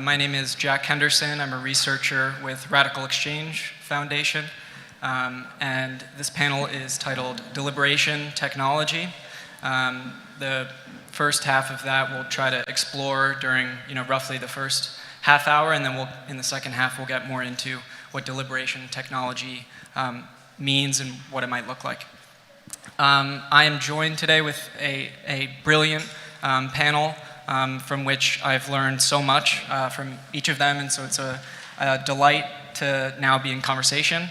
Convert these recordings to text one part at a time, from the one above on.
My name is Jack Henderson. I'm a researcher with Radical Exchange Foundation. And this panel is titled Deliberation Technology. The first half of that we'll try to explore during roughly the first half hour, and then in the second half we'll get more into what deliberation technology means and what it might look like. I am joined today with a brilliant panel from which I've learned so much from each of them, and so it's a delight to now be in conversation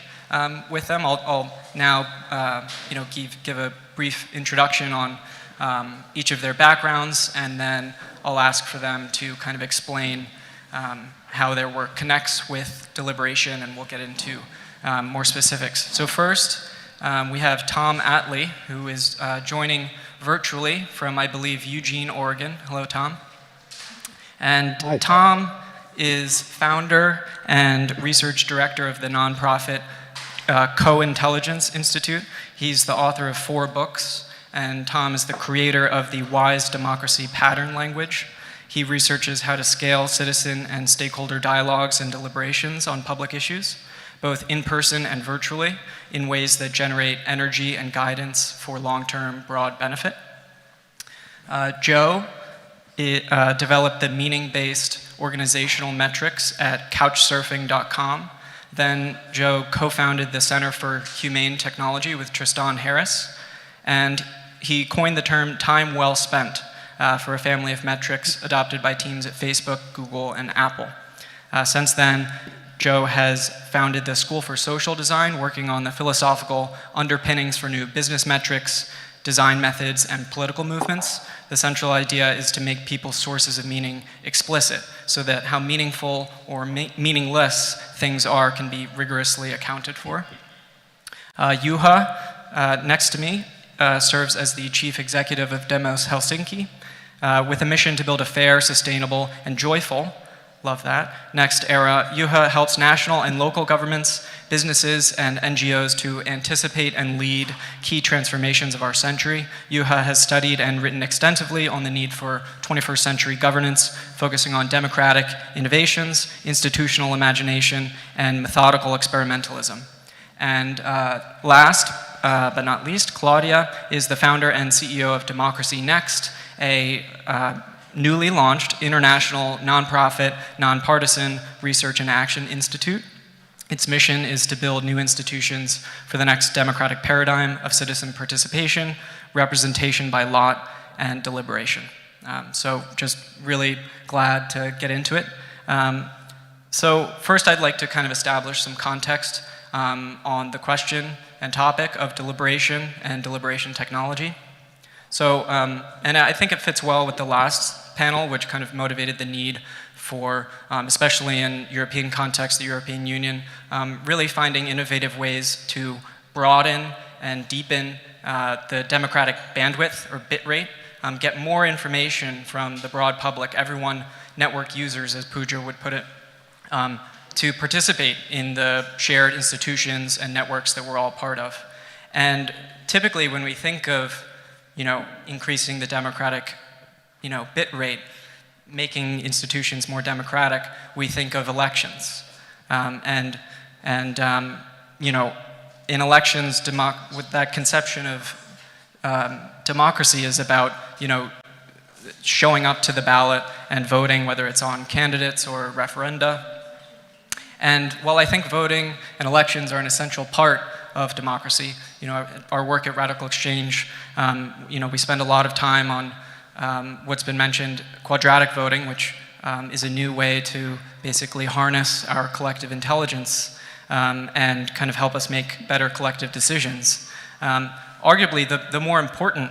with them. I'll now give a brief introduction on each of their backgrounds, and then I'll ask for them to kind of explain how their work connects with deliberation, and we'll get into more specifics. So first, we have Tom Atlee, who is joining virtually from, I believe, Eugene, Oregon. Hello, Tom. And Hi. Tom is founder and research director of the nonprofit Co-Intelligence Institute. He's the author of 4 books, and Tom is the creator of the Wise Democracy Pattern Language. He researches how to scale citizen and stakeholder dialogues and deliberations on public issues, both in person and virtually, in ways that generate energy and guidance for long-term broad benefit. Joe developed the meaning-based organizational metrics at couchsurfing.com. Then Joe co-founded the Center for Humane Technology with Tristan Harris, and he coined the term time well spent for a family of metrics adopted by teams at Facebook, Google, and Apple. Since then, Joe has founded the School for Social Design, working on the philosophical underpinnings for new business metrics, design methods, and political movements. The central idea is to make people's sources of meaning explicit, so that how meaningful or meaningless things are can be rigorously accounted for. Juha, next to me, serves as the chief executive of Demos Helsinki, with a mission to build a fair, sustainable, and joyful, love that, next era. Juha helps national and local governments, businesses, and NGOs to anticipate and lead key transformations of our century. Juha has studied and written extensively on the need for 21st century governance, focusing on democratic innovations, institutional imagination, and methodical experimentalism. And last but not least, Claudia is the founder and CEO of DemocracyNext, a newly launched international nonprofit, nonpartisan research and action institute. Its mission is to build new institutions for the next democratic paradigm of citizen participation, representation by lot, and deliberation. So just really glad to get into it. So first I'd like to kind of establish some context on the question and topic of deliberation and deliberation technology. So, and I think it fits well with the last panel, which kind of motivated the need for, especially in European context, the European Union, really finding innovative ways to broaden and deepen the democratic bandwidth or bit rate, get more information from the broad public, everyone, network users, as Pooja would put it, to participate in the shared institutions and networks that we're all part of. And typically when we think of increasing the democratic bit rate, making institutions more democratic, we think of elections. In elections, with that conception of democracy is about showing up to the ballot and voting, whether it's on candidates or referenda. And while I think voting and elections are an essential part of democracy, our work at Radical Exchange, we spend a lot of time on what's been mentioned, quadratic voting, which is a new way to basically harness our collective intelligence and kind of help us make better collective decisions. Arguably, the more important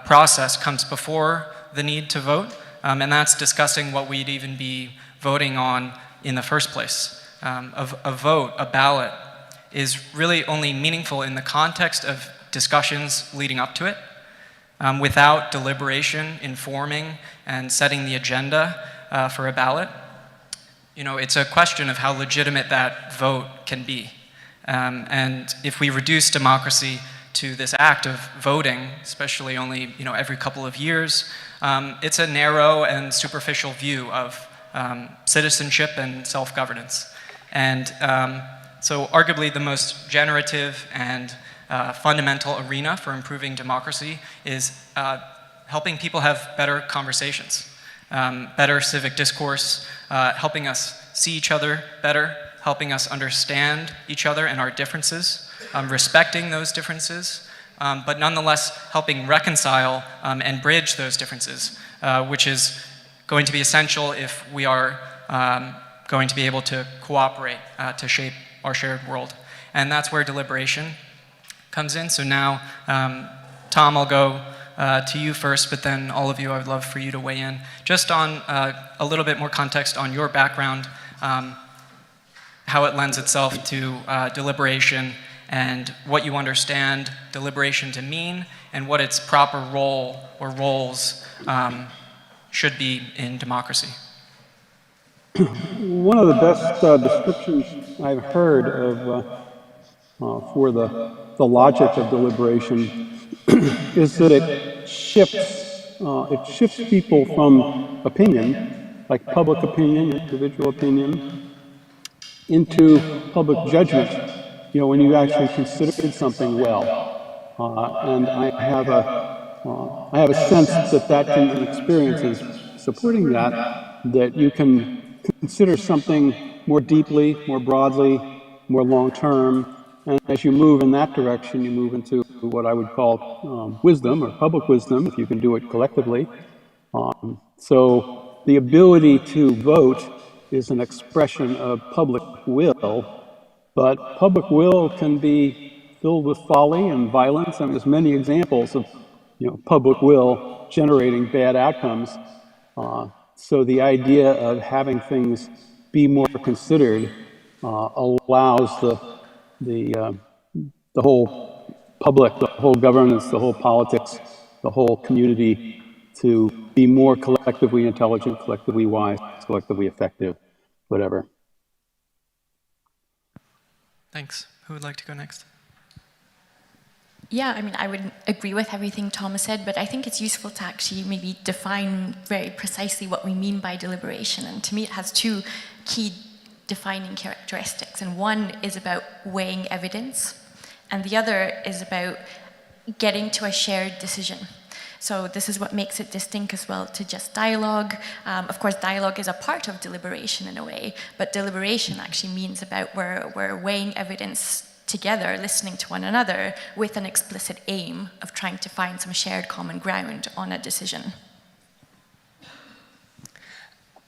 process comes before the need to vote, and that's discussing what we'd even be voting on in the first place. A vote, a ballot, is really only meaningful in the context of discussions leading up to it. Without deliberation informing and setting the agenda for a ballot, it's a question of how legitimate that vote can be. And if we reduce democracy to this act of voting, especially only every couple of years, it's a narrow and superficial view of citizenship and self-governance. And so arguably the most generative and fundamental arena for improving democracy is helping people have better conversations, better civic discourse, helping us see each other better, helping us understand each other and our differences, respecting those differences, but nonetheless helping reconcile and bridge those differences, which is going to be essential if we are going to be able to cooperate to shape our shared world. And that's where deliberation comes in. So now, Tom, I'll go to you first, but then all of you, I would love for you to weigh in. Just on a little bit more context on your background, how it lends itself to deliberation and what you understand deliberation to mean and what its proper role or roles should be in democracy. One of the best descriptions I've heard of for the logic of deliberation is that it shifts people from opinion, like public opinion, individual opinion, into public judgment, when you actually considered something well. And I have a sense that can experiences supporting that you can consider something more deeply, more broadly, more long-term, and as you move in that direction, you move into what I would call wisdom, or public wisdom, if you can do it collectively. So the ability to vote is an expression of public will, but public will can be filled with folly and violence. I mean, there's many examples of public will generating bad outcomes. So the idea of having things be more considered allows the whole public, the whole governance, the whole politics, the whole community to be more collectively intelligent, collectively wise, collectively effective, whatever. Thanks. Who would like to go next? Yeah, I mean, I would agree with everything Thomas said, but I think it's useful to actually maybe define very precisely what we mean by deliberation. And to me, it has two key defining characteristics. And one is about weighing evidence, and the other is about getting to a shared decision. So this is what makes it distinct as well to just dialogue. Of course, dialogue is a part of deliberation in a way, but deliberation actually means about we're weighing evidence together, listening to one another with an explicit aim of trying to find some shared common ground on a decision.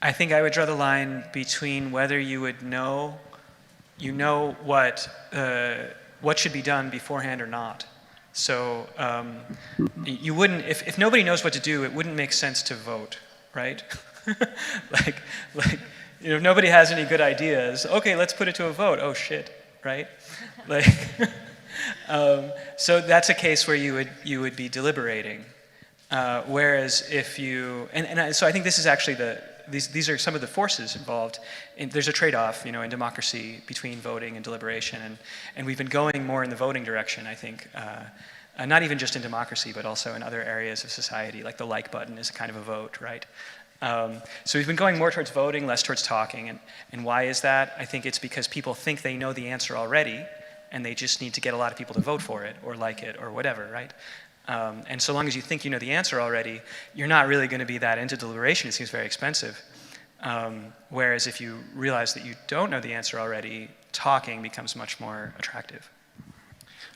I think I would draw the line between whether you would know what should be done beforehand or not. So you wouldn't, if nobody knows what to do, it wouldn't make sense to vote, right? like if nobody has any good ideas, okay, let's put it to a vote. Oh shit, right? So that's a case where you would be deliberating. Whereas if you, so I think this is actually these are some of the forces involved. There's a trade-off, in democracy between voting and deliberation, and we've been going more in the voting direction, I think. Not even just in democracy, but also in other areas of society, like the like button is a kind of a vote, right? So we've been going more towards voting, less towards talking, and why is that? I think it's because people think they know the answer already, and they just need to get a lot of people to vote for it, or like it, or whatever, right? And so long as you think you know the answer already, you're not really going to be that into deliberation. It seems very expensive. Whereas if you realize that you don't know the answer already, talking becomes much more attractive.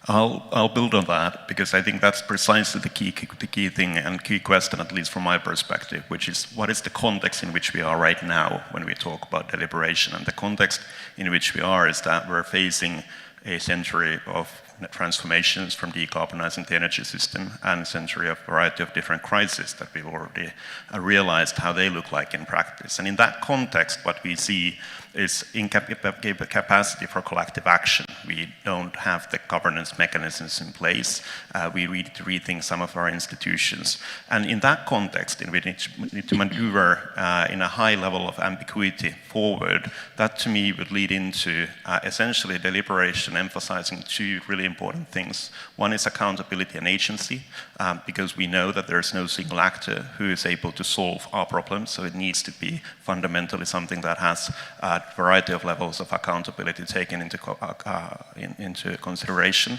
I'll build on that, because I think that's precisely the key thing and key question, at least from my perspective, which is what is the context in which we are right now when we talk about deliberation. And the context in which we are is that we're facing a century of transformations from decarbonizing the energy system and a century of a variety of different crises that we've already realized how they look like in practice. And in that context, what we see is incapacity for collective action. We don't have the governance mechanisms in place. We need to rethink some of our institutions. And in that context, in which we need to maneuver in a high level of ambiguity forward, that to me would lead into essentially deliberation emphasizing two really important things. One is accountability and agency, because we know that there's no single actor who is able to solve our problems, so it needs to be fundamentally something that has a variety of levels of accountability taken into consideration.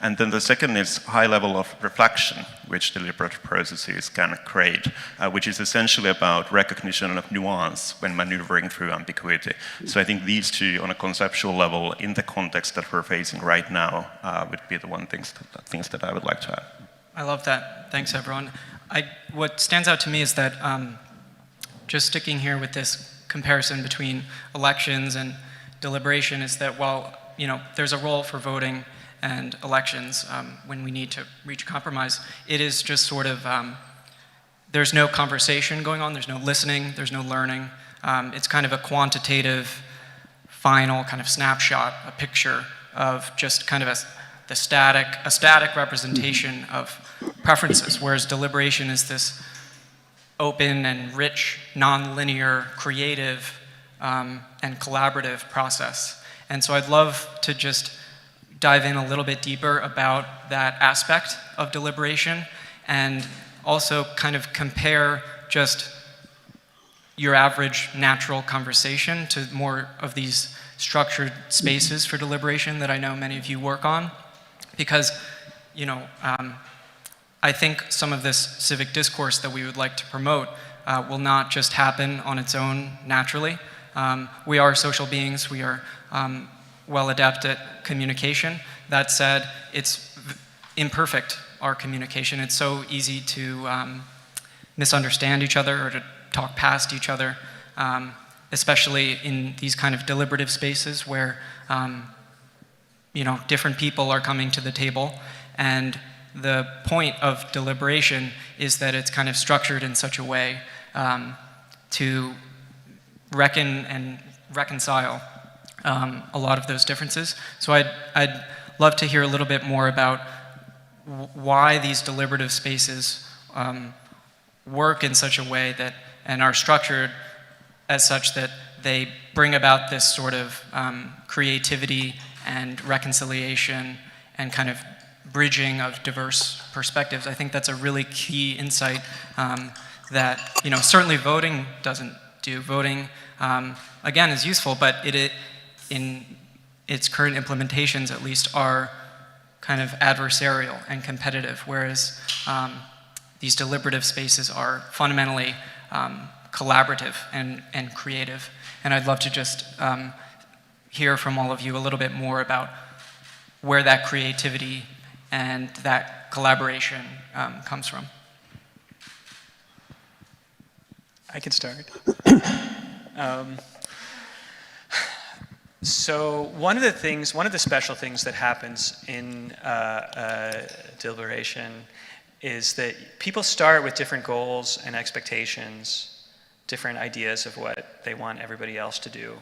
And then the second is high level of reflection, which deliberative processes can create, which is essentially about recognition of nuance when maneuvering through ambiguity. So I think these two, on a conceptual level, in the context that we're facing right now, would be the things that I would like to add. I love that. Thanks, everyone. What stands out to me is that just sticking here with this comparison between elections and deliberation is that while there's a role for voting and elections when we need to reach a compromise, it is just sort of, there's no conversation going on, there's no listening, there's no learning. It's kind of a quantitative, final kind of snapshot, a picture of just kind of a static representation of preferences, whereas deliberation is this open and rich, non-linear, creative, and collaborative process. And so I'd love to just dive in a little bit deeper about that aspect of deliberation and also kind of compare just your average natural conversation to more of these structured spaces for deliberation that I know many of you work on. Because, I think some of this civic discourse that we would like to promote will not just happen on its own naturally. We are social beings, we are well adept at communication. That said, it's imperfect, our communication. It's so easy to misunderstand each other or to talk past each other, especially in these kind of deliberative spaces where different people are coming to the table, and the point of deliberation is that it's kind of structured in such a way to reckon and reconcile a lot of those differences. So I'd love to hear a little bit more about why these deliberative spaces work in such a way that, and are structured as such that they bring about this sort of creativity and reconciliation and kind of bridging of diverse perspectives. I think that's a really key insight that certainly voting doesn't do. Voting, again, is useful, but in its current implementations at least are kind of adversarial and competitive, whereas these deliberative spaces are fundamentally collaborative and creative. And I'd love to just hear from all of you a little bit more about where that creativity and that collaboration comes from. I can start. So one of the special things that happens in deliberation is that people start with different goals and expectations, different ideas of what they want everybody else to do.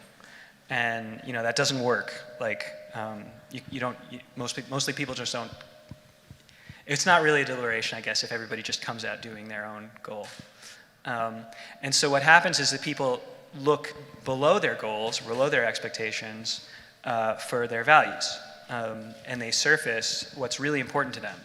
And that doesn't work. Like mostly people just don't. It's not really a deliberation, I guess, if everybody just comes out doing their own goal. And so what happens is that people look below their goals, below their expectations, for their values, and they surface what's really important to them.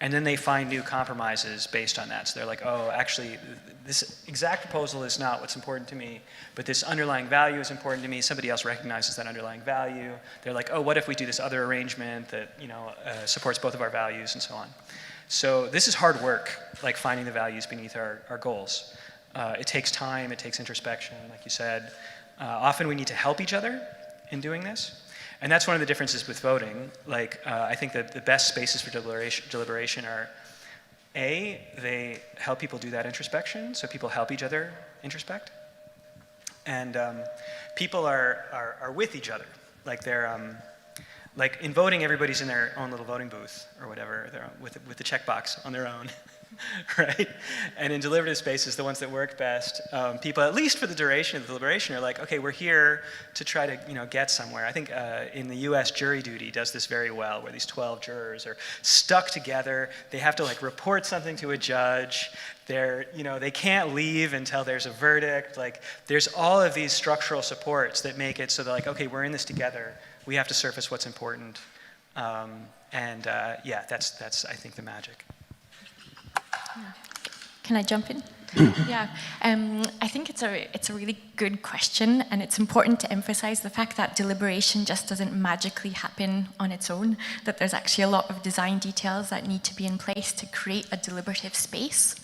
And then they find new compromises based on that. So they're like, oh, actually, this exact proposal is not what's important to me, but this underlying value is important to me. Somebody else recognizes that underlying value. They're like, oh, what if we do this other arrangement that supports both of our values and so on. So this is hard work, like finding the values beneath our goals. It takes time, it takes introspection, like you said. Often we need to help each other in doing this. And that's one of the differences with voting. Like, I think that the best spaces for deliberation are, A, they help people do that introspection, so people help each other introspect. And people are with each other. Like they're, like in voting, everybody's in their own little voting booth or whatever, they're with the checkbox on their own. Right? And in deliberative spaces, the ones that work best, people, at least for the duration of the deliberation, are like, okay, we're here to try to get somewhere. I think in the US, jury duty does this very well, where these 12 jurors are stuck together. They have to like report something to a judge. They can't leave until there's a verdict. Like, there's all of these structural supports that make it so they're like, okay, we're in this together. We have to surface what's important. Yeah, that's I think the magic. Can I jump in? Yeah, I think it's a really good question, and it's important to emphasize the fact that deliberation just doesn't magically happen on its own, that there's actually a lot of design details that need to be in place to create a deliberative space.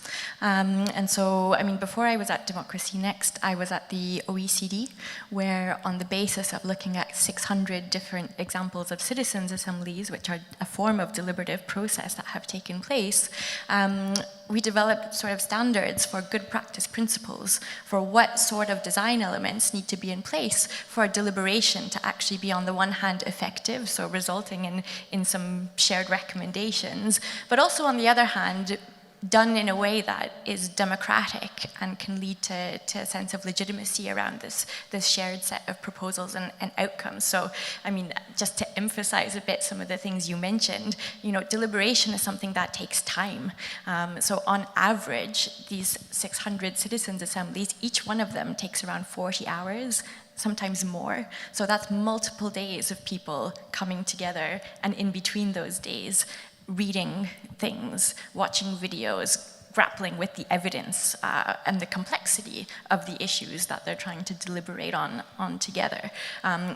And so, I mean, before I was at DemocracyNext, I was at the OECD, where on the basis of looking at 600 different examples of citizens' assemblies, which are a form of deliberative process that have taken place, we developed sort of standards for good practice principles for what sort of design elements need to be in place for a deliberation to actually be, on the one hand, effective, so resulting in some shared recommendations, but also on the other hand, done in a way that is democratic and can lead to a sense of legitimacy around this shared set of proposals and outcomes. So, I mean, just to emphasize a bit some of the things you mentioned, you know, deliberation is something that takes time. So on average, these 600 citizens' assemblies, each one of them takes around 40 hours, sometimes more. So that's multiple days of people coming together, and in between those days, reading things, watching videos, grappling with the evidence and the complexity of the issues that they're trying to deliberate on together.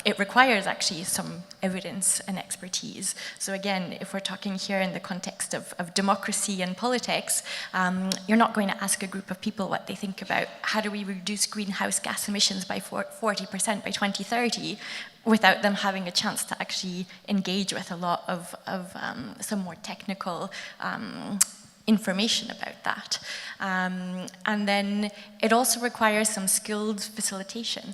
It requires actually some evidence and expertise. So again, if we're talking here in the context of democracy and politics, you're not going to ask a group of people what they think about how do we reduce greenhouse gas emissions by 40% by 2030, without them having a chance to actually engage with a lot of some more technical information about that. And then it also requires some skilled facilitation.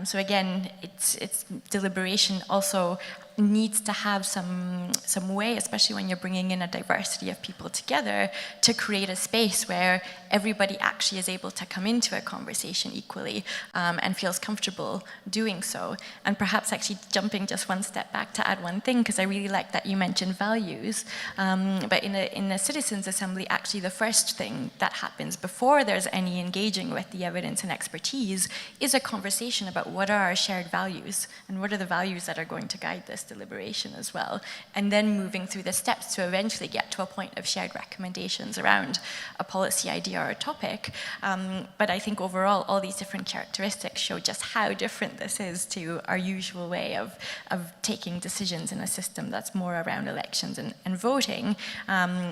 So again, it's deliberation also needs to have some way, especially when you're bringing in a diversity of people together, to create a space where everybody actually is able to come into a conversation equally and feels comfortable doing so. And perhaps actually jumping just one step back to add one thing, because I really like that you mentioned values. But in a citizens' assembly, actually the first thing that happens before there's any engaging with the evidence and expertise is a conversation about what are our shared values and what are the values that are going to guide this deliberation as well, and then moving through the steps to eventually get to a point of shared recommendations around a policy idea or a topic. But I think overall, all these different characteristics show just how different this is to our usual way of taking decisions in a system that's more around elections and voting,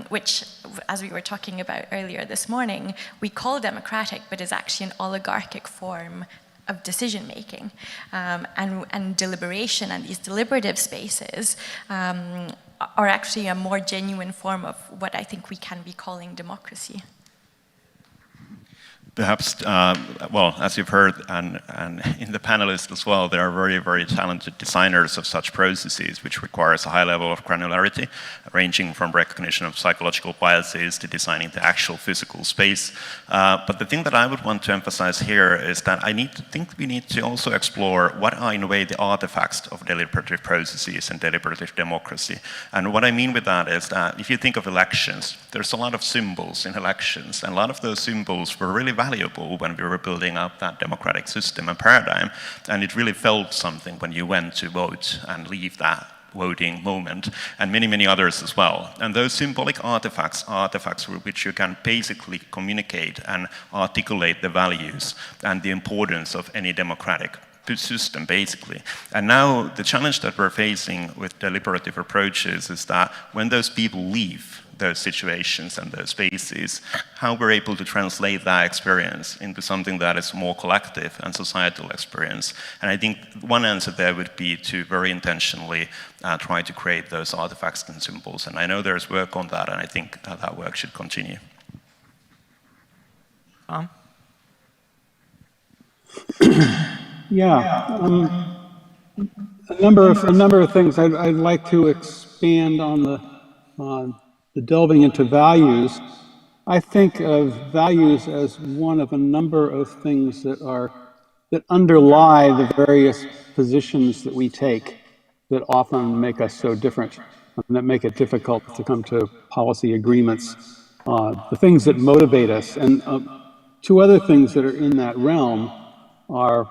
which, as we were talking about earlier this morning, we call democratic, but is actually an oligarchic form of decision-making, and deliberation and these deliberative spaces are actually a more genuine form of what I think we can be calling democracy. Perhaps, well, as you've heard, and in the panelists as well, there are very, very talented designers of such processes, which requires a high level of granularity, ranging from recognition of psychological biases to designing the actual physical space. But the thing that I would want to emphasize here is that I think we need to also explore what are, in a way, the artifacts of deliberative processes and deliberative democracy. And what I mean with that is that if you think of elections, there's a lot of symbols in elections, and a lot of those symbols were really valuable when we were building up that democratic system and paradigm, and it really felt something when you went to vote and leave that voting moment, and many, many others as well. And those symbolic artifacts with which you can basically communicate and articulate the values and the importance of any democratic system, basically. And now the challenge that we're facing with deliberative approaches is that when those people leave those situations and those spaces, how we're able to translate that experience into something that is more collective and societal experience. And I think one answer there would be to very intentionally try to create those artifacts and symbols. And I know there's work on that, and I think that work should continue. Yeah, a number of things. I'd like to expand on the delving into values. I think of values as one of a number of things that underlie the various positions that we take that often make us so different and that make it difficult to come to policy agreements. The things that motivate us, and two other things that are in that realm are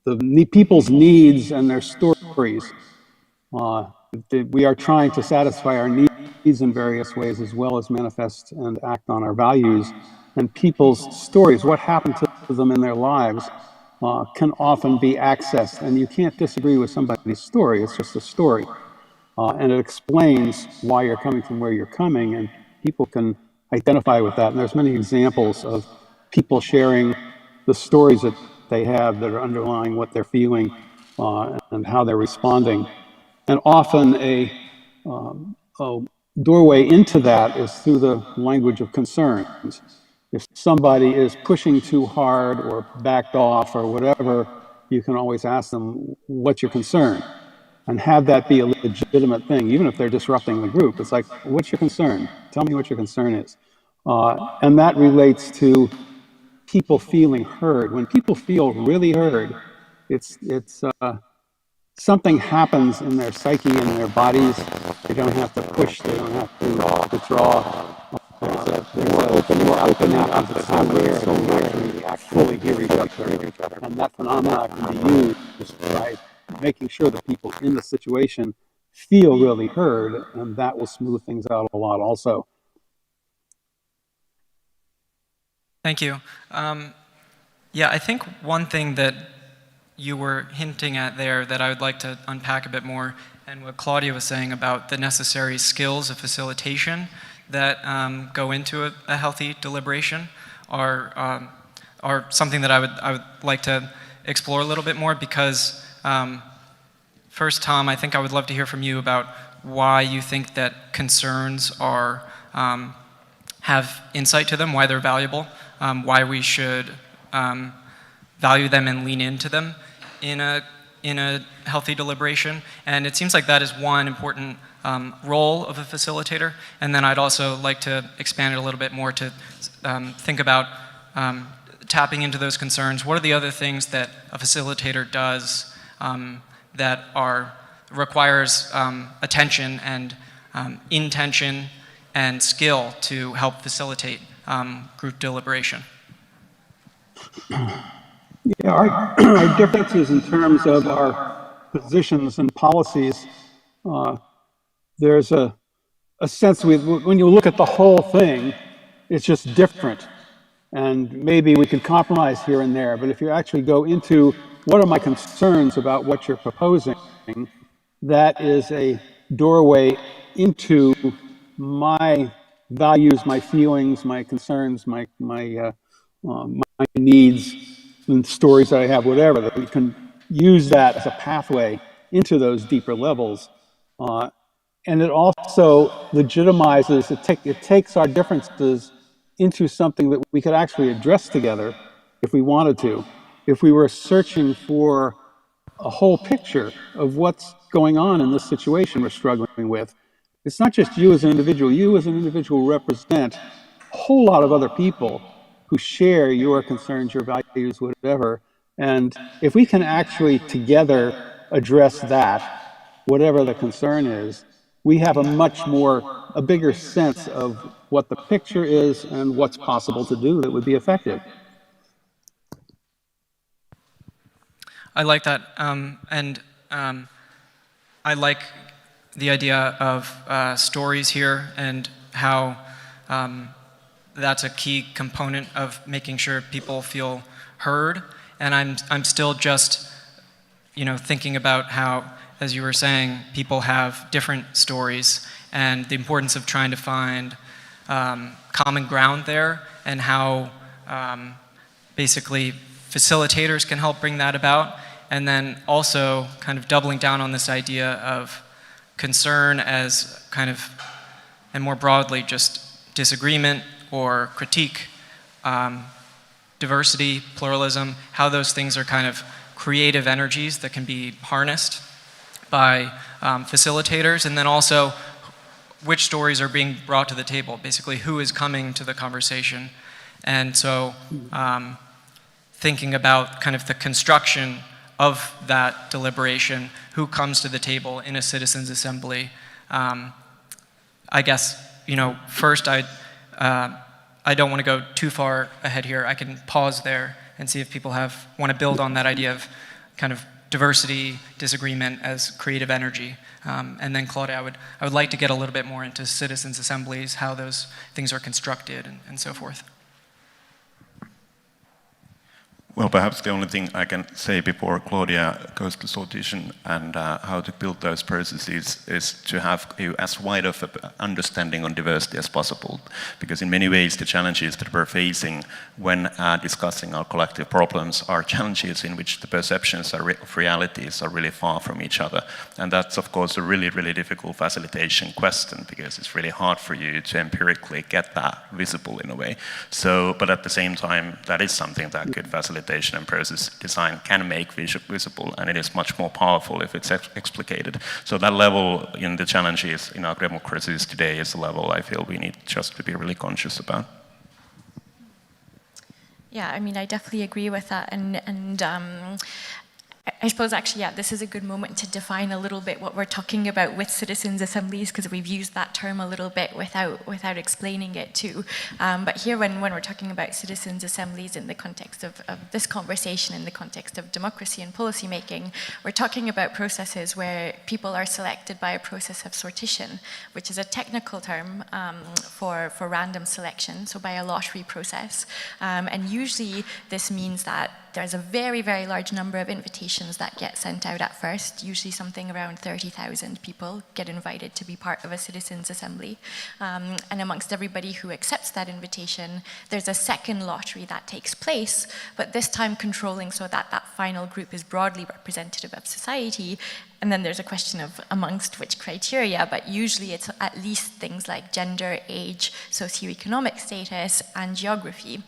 the people's needs and their stories. We are trying to satisfy our needs in various ways, as well as manifest and act on our values. And people's stories, what happened to them in their lives, can often be accessed. And you can't disagree with somebody's story, it's just a story. And it explains why you're coming from where you're coming, and people can identify with that. And there's many examples of people sharing the stories that they have that are underlying what they're feeling and how they're responding. And often a doorway into that is through the language of concerns. If somebody is pushing too hard or backed off or whatever, you can always ask them, what's your concern? And have that be a legitimate thing, even if they're disrupting the group. It's like, what's your concern? Tell me what your concern is. And that relates to people feeling heard. When people feel really heard, it's something happens in their psyche, in their bodies. They don't have to push, they don't have to withdraw. There's more opening up. It's so rare we actually hear each other. And that phenomenon can be used by making sure that people in the situation feel really heard, and that will smooth things out a lot also. Thank you. Yeah, I think one thing that you were hinting at there that I would like to unpack a bit more, and what Claudia was saying about the necessary skills of facilitation that go into a healthy deliberation are something that I would like to explore a little bit more, because first, Tom, I think I would love to hear from you about why you think that concerns are have insight to them, why they're valuable, why we should value them and lean into them in a healthy deliberation. And it seems like that is one important role of a facilitator. And then I'd also like to expand it a little bit more to think about tapping into those concerns. What are the other things that a facilitator does that requires attention and intention and skill to help facilitate group deliberation? Yeah, our differences in terms of our positions and policies, there's a sense when you look at the whole thing, it's just different. And maybe we could compromise here and there, but if you actually go into what are my concerns about what you're proposing, that is a doorway into my values, my feelings, my concerns, my needs and stories that I have, whatever, that we can use that as a pathway into those deeper levels. And it also legitimizes, it takes our differences into something that we could actually address together if we wanted to. If we were searching for a whole picture of what's going on in this situation we're struggling with, it's not just you as an individual. You as an individual represent a whole lot of other people who share your concerns, your values, whatever. And if we can actually together address that, whatever the concern is, we have a bigger sense of what the picture is and what's possible to do that would be effective. I like that, and I like the idea of stories here and how that's a key component of making sure people feel heard. And I'm still just, thinking about how, as you were saying, people have different stories and the importance of trying to find common ground there, and how basically facilitators can help bring that about. And then also kind of doubling down on this idea of concern as kind of, and more broadly, just disagreement or critique, diversity, pluralism, how those things are kind of creative energies that can be harnessed by facilitators, and then also which stories are being brought to the table, basically who is coming to the conversation. And so thinking about kind of the construction of that deliberation, who comes to the table in a citizens' assembly. I guess, first I don't want to go too far ahead here. I can pause there and see if people want to build on that idea of kind of diversity, disagreement as creative energy. And then Claudia, I would like to get a little bit more into citizens' assemblies, how those things are constructed and so forth. Well, perhaps the only thing I can say before Claudia goes to sortition and how to build those processes is to have as wide of an understanding on diversity as possible. Because in many ways, the challenges that we're facing when discussing our collective problems are challenges in which the perceptions of realities are really far from each other. And that's, of course, a really, really difficult facilitation question, because it's really hard for you to empirically get that visible in a way. So, but at the same time, that is something that could facilitate and process design can make visible, and it is much more powerful if it's explicated. So that level in the challenges in our democracies today is a level I feel we need just to be really conscious about. Yeah, I mean, I definitely agree with that, and I suppose actually, yeah, this is a good moment to define a little bit what we're talking about with citizens' assemblies, because we've used that term a little bit without explaining it too. But here, when we're talking about citizens' assemblies in the context of this conversation, in the context of democracy and policy making, we're talking about processes where people are selected by a process of sortition, which is a technical term for random selection, so by a lottery process. And usually this means that there's a very, very large number of invitations that get sent out at first. Usually something around 30,000 people get invited to be part of a citizens' assembly. And amongst everybody who accepts that invitation, there's a second lottery that takes place, but this time controlling so that that final group is broadly representative of society. And then there's a question of amongst which criteria, but usually it's at least things like gender, age, socioeconomic status, and geography.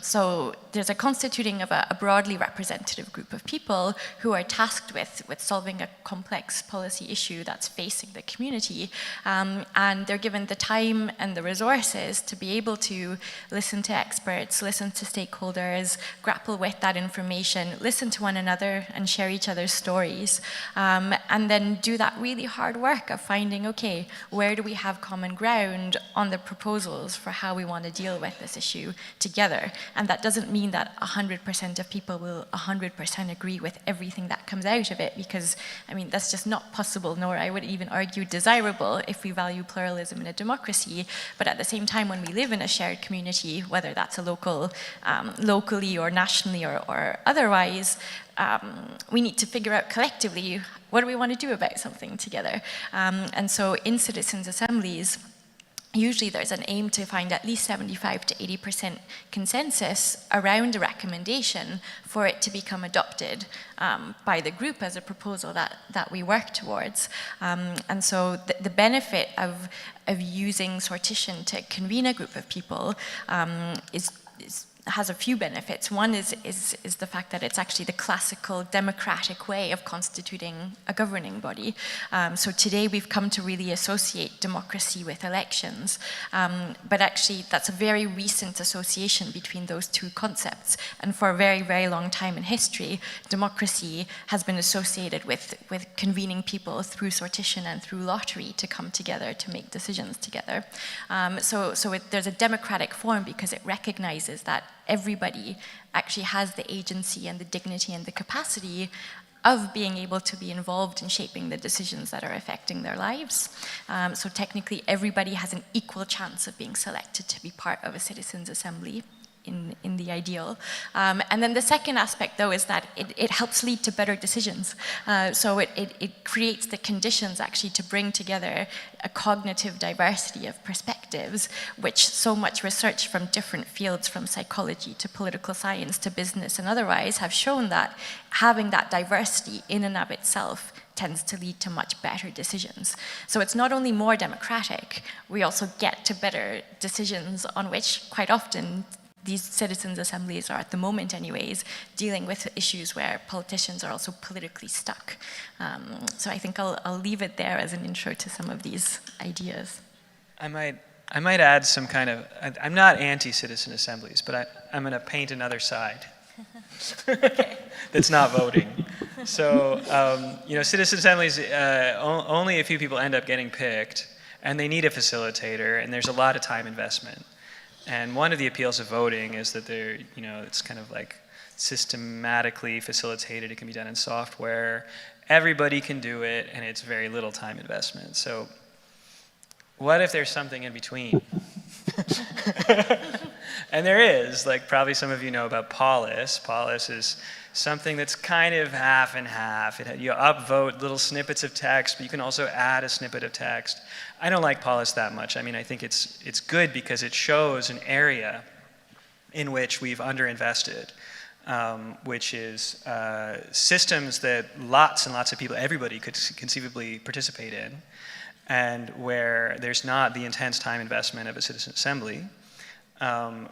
So there's a constituting of a broadly representative group of people who are tasked with solving a complex policy issue that's facing the community. And they're given the time and the resources to be able to listen to experts, listen to stakeholders, grapple with that information, listen to one another, and share each other's stories. And then do that really hard work of finding, okay, where do we have common ground on the proposals for how we want to deal with this issue together? And that doesn't mean that 100% of people will 100% agree with everything that comes out of it, because, I mean, that's just not possible, nor I would even argue desirable if we value pluralism in a democracy. But at the same time, when we live in a shared community, whether that's a locally or nationally or otherwise, we need to figure out collectively, what do we want to do about something together? And so in citizens' assemblies, usually there's an aim to find at least 75 to 80% consensus around a recommendation for it to become adopted by the group as a proposal that we work towards. And so the benefit of using sortition to convene a group of people has a few benefits. One is the fact that it's actually the classical democratic way of constituting a governing body. So today we've come to really associate democracy with elections, but actually that's a very recent association between those two concepts. And for a very, very long time in history, democracy has been associated with convening people through sortition and through lottery to come together to make decisions together. So there's a democratic form because it recognizes that everybody actually has the agency and the dignity and the capacity of being able to be involved in shaping the decisions that are affecting their lives. So technically everybody has an equal chance of being selected to be part of a citizens' assembly in the ideal. And then the second aspect, though, is that it helps lead to better decisions. So it creates the conditions, actually, to bring together a cognitive diversity of perspectives, which so much research from different fields, from psychology to political science to business and otherwise, have shown that having that diversity in and of itself tends to lead to much better decisions. So it's not only more democratic, we also get to better decisions on which, quite often, these citizens' assemblies are, at the moment anyways, dealing with issues where politicians are also politically stuck. So I think I'll leave it there as an intro to some of these ideas. I might add some kind of, I'm not anti-citizen assemblies, but I'm going to paint another side. That's not voting. So, citizen assemblies, only a few people end up getting picked, and they need a facilitator, and there's a lot of time investment. And one of the appeals of voting is that it's kind of like systematically facilitated. It can be done in software. Everybody can do it, and it's very little time investment. So what if there's something in between? And there is, like probably some of you know about Polis. Polis is something that's kind of half and half. You upvote little snippets of text, but you can also add a snippet of text. I don't like Polis that much. I mean, I think it's good because it shows an area in which we've underinvested, which is systems that lots and lots of people, everybody could conceivably participate in, and where there's not the intense time investment of a citizen assembly, and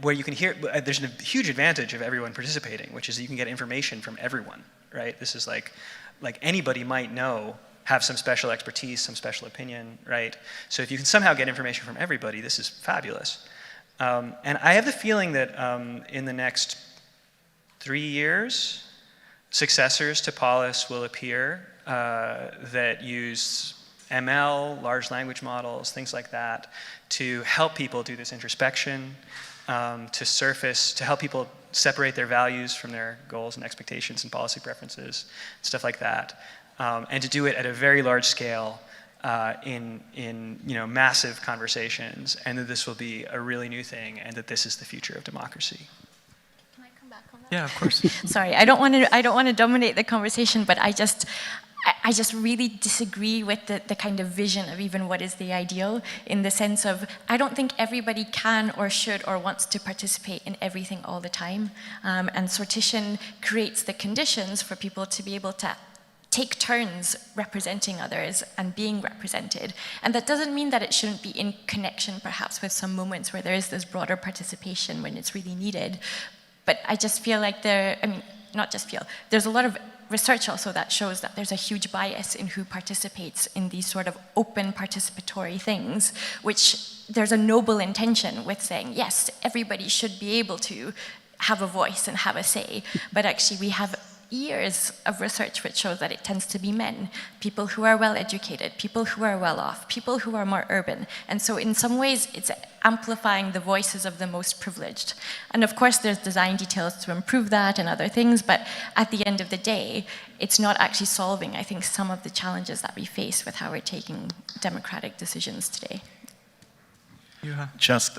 where you can hear, there's a huge advantage of everyone participating, which is that you can get information from everyone, right? This is like anybody might know, have some special expertise, some special opinion, right? So if you can somehow get information from everybody, this is fabulous. And I have the feeling that in the next 3 years, successors to Polis will appear that use ML, large language models, things like that, to help people do this introspection, to help people separate their values from their goals and expectations and policy preferences, stuff like that, and to do it at a very large scale in massive conversations, and that this will be a really new thing, and that this is the future of democracy. Can I come back on that? Yeah, of course. Sorry, I don't want to dominate the conversation, but I just really disagree with the kind of vision of even what is the ideal, in the sense of, I don't think everybody can or should or wants to participate in everything all the time. And sortition creates the conditions for people to be able to take turns representing others and being represented. And that doesn't mean that it shouldn't be in connection perhaps with some moments where there is this broader participation when it's really needed. But I just feel like there's a lot of research also that shows that there's a huge bias in who participates in these sort of open participatory things, which there's a noble intention with saying, yes, everybody should be able to have a voice and have a say, but actually we have years of research which shows that it tends to be men, people who are well educated, people who are well off, people who are more urban. And so in some ways it's amplifying the voices of the most privileged. And of course there's design details to improve that and other things, but at the end of the day, it's not actually solving, I think, some of the challenges that we face with how we're taking democratic decisions today. Just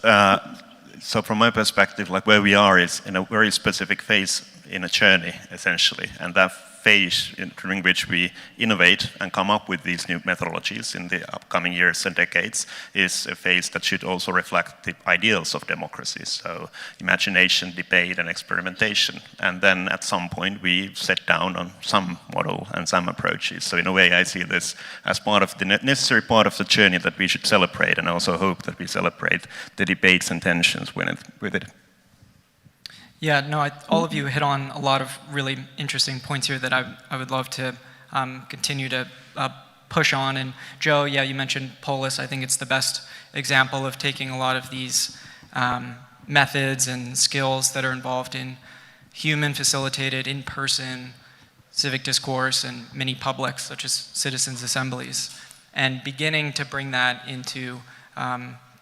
so from my perspective, like where we are is in a very specific phase in a journey, essentially, and that phase during which we innovate and come up with these new methodologies in the upcoming years and decades is a phase that should also reflect the ideals of democracy, so imagination, debate, and experimentation. And then at some point we set down on some model and some approaches. So in a way I see this as part of the necessary part of the journey that we should celebrate, and also hope that we celebrate the debates and tensions with it. Yeah, no, all of you hit on a lot of really interesting points here that I would love to continue to push on. And Joe, yeah, you mentioned Polis. I think it's the best example of taking a lot of these methods and skills that are involved in human-facilitated, in-person civic discourse and mini publics, such as citizens' assemblies, and beginning to bring that into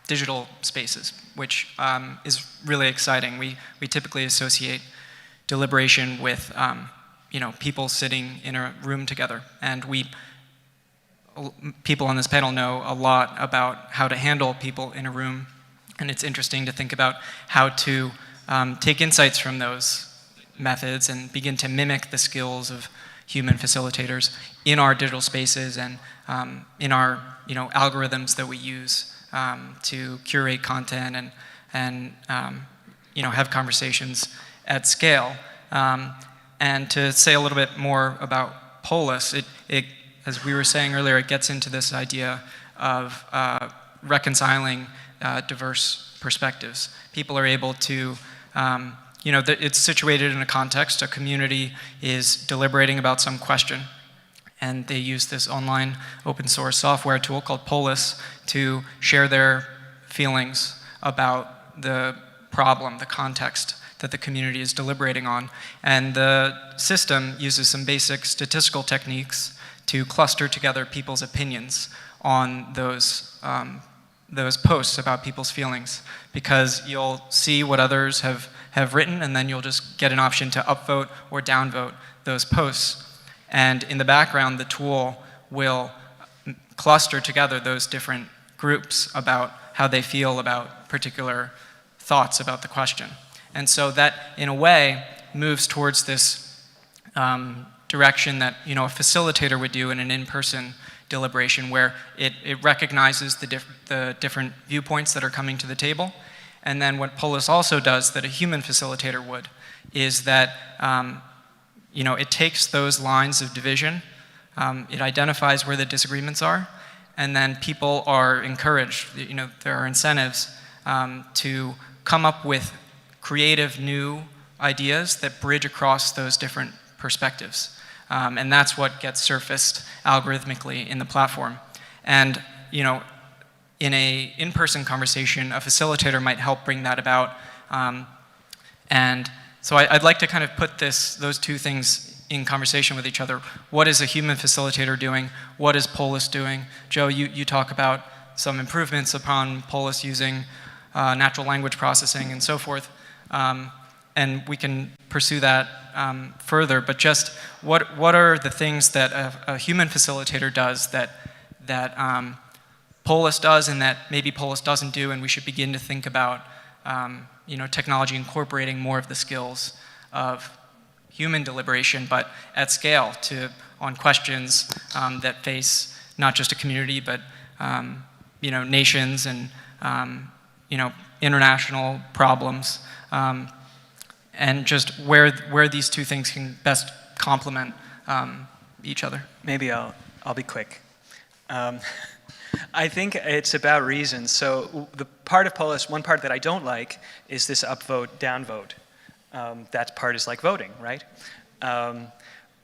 digital spaces, which is really exciting. We typically associate deliberation with people sitting in a room together, and people on this panel know a lot about how to handle people in a room, and it's interesting to think about how to take insights from those methods and begin to mimic the skills of human facilitators in our digital spaces and in our algorithms that we use to curate content and have conversations at scale. And to say a little bit more about Polis, it, as we were saying earlier, it gets into this idea of reconciling diverse perspectives. People are able to, it's situated in a context. A community is deliberating about some question, and they use this online open source software tool called Polis to share their feelings about the problem, the context that the community is deliberating on. And the system uses some basic statistical techniques to cluster together people's opinions on those those posts about people's feelings, because you'll see what others have written, and then you'll just get an option to upvote or downvote those posts. And in the background, the tool will cluster together those different groups about how they feel about particular thoughts about the question. And so that, in a way, moves towards this direction that a facilitator would do in an in-person deliberation, where it recognizes the different viewpoints that are coming to the table. And then what Polis also does that a human facilitator would is that it takes those lines of division, it identifies where the disagreements are, and then people are encouraged, there are incentives to come up with creative new ideas that bridge across those different perspectives. And that's what gets surfaced algorithmically in the platform. And in a in-person conversation, a facilitator might help bring that about. And so I'd like to kind of put those two things in conversation with each other. What is a human facilitator doing? What is Polis doing? Joe, you talk about some improvements upon Polis using natural language processing and so forth. And we can pursue that further, but just what are the things that a human facilitator does that Polis does and that maybe Polis doesn't do, and we should begin to think about technology incorporating more of the skills of human deliberation, but at scale on questions that face not just a community, but nations and international problems. And just where these two things can best complement each other. Maybe I'll be quick. I think it's about reason. So the part of Polis, one part that I don't like is this upvote, downvote. That part is like voting, right?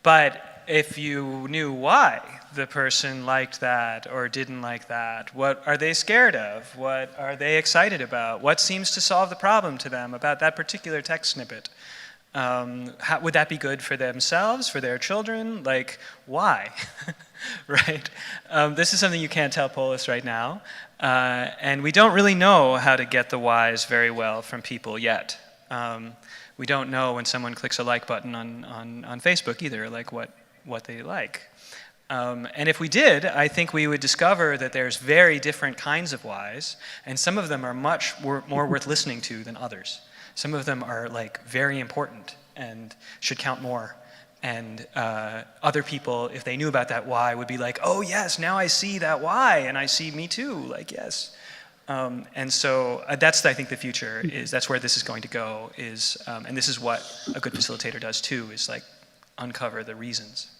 But if you knew why the person liked that or didn't like that, what are they scared of? What are they excited about? What seems to solve the problem to them about that particular text snippet? Would that be good for themselves, for their children? Like, why? Right? This is something you can't tell Polis right now. And we don't really know how to get the whys very well from people yet. We don't know when someone clicks a like button on Facebook either, like what they like. And if we did, I think we would discover that there's very different kinds of whys, and some of them are much more worth listening to than others. Some of them are like very important and should count more. And other people, if they knew about that why, would be like, oh yes, now I see that why, and I see me too, like yes. And so that's, I think, the future, that's where this is going to go, and this is what a good facilitator does too, is like uncover the reasons.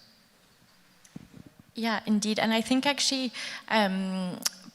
Yeah, indeed. And I think actually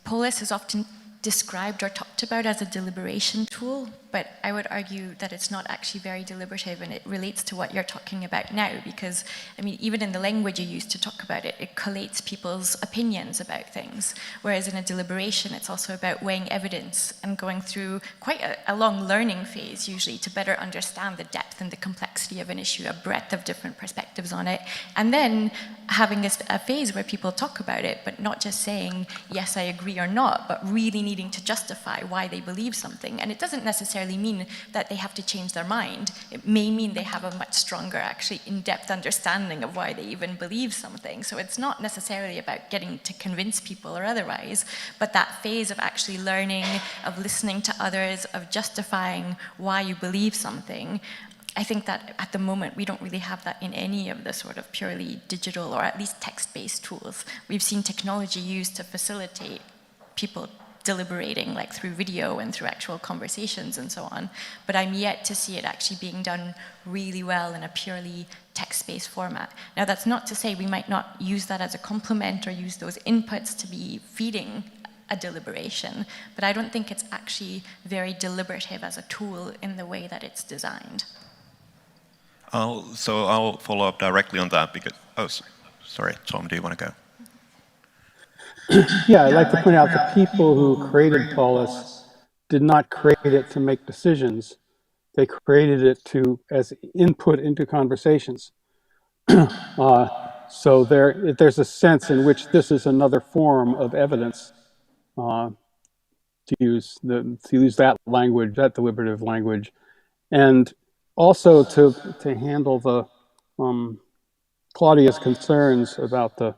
Polis is often described or talked about as a deliberation tool, but I would argue that it's not actually very deliberative, and it relates to what you're talking about now, because, I mean, even in the language you use to talk about it, it collates people's opinions about things, whereas in a deliberation, it's also about weighing evidence and going through quite a long learning phase, usually, to better understand the depth and the complexity of an issue, a breadth of different perspectives on it, and then having a phase where people talk about it, but not just saying, yes, I agree or not, but really needing to justify why they believe something. And it doesn't necessarily mean that they have to change their mind. It may mean they have a much stronger, actually in-depth understanding of why they even believe something. So it's not necessarily about getting to convince people or otherwise, but that phase of actually learning, of listening to others, of justifying why you believe something. I think that at the moment we don't really have that in any of the sort of purely digital or at least text-based tools. We've seen technology used to facilitate people deliberating, like through video and through actual conversations and so on. But I'm yet to see it actually being done really well in a purely text-based format. Now, that's not to say we might not use that as a complement or use those inputs to be feeding a deliberation, but I don't think it's actually very deliberative as a tool in the way that it's designed. So I'll follow up directly on that because, sorry, Tom, do you want to go? Yeah, I'd like to point out the people who created Polis did not create it to make decisions. They created it as input into conversations. So there's a sense in which this is another form of evidence. to use that language, that deliberative language, and also to handle the Claudia's concerns about the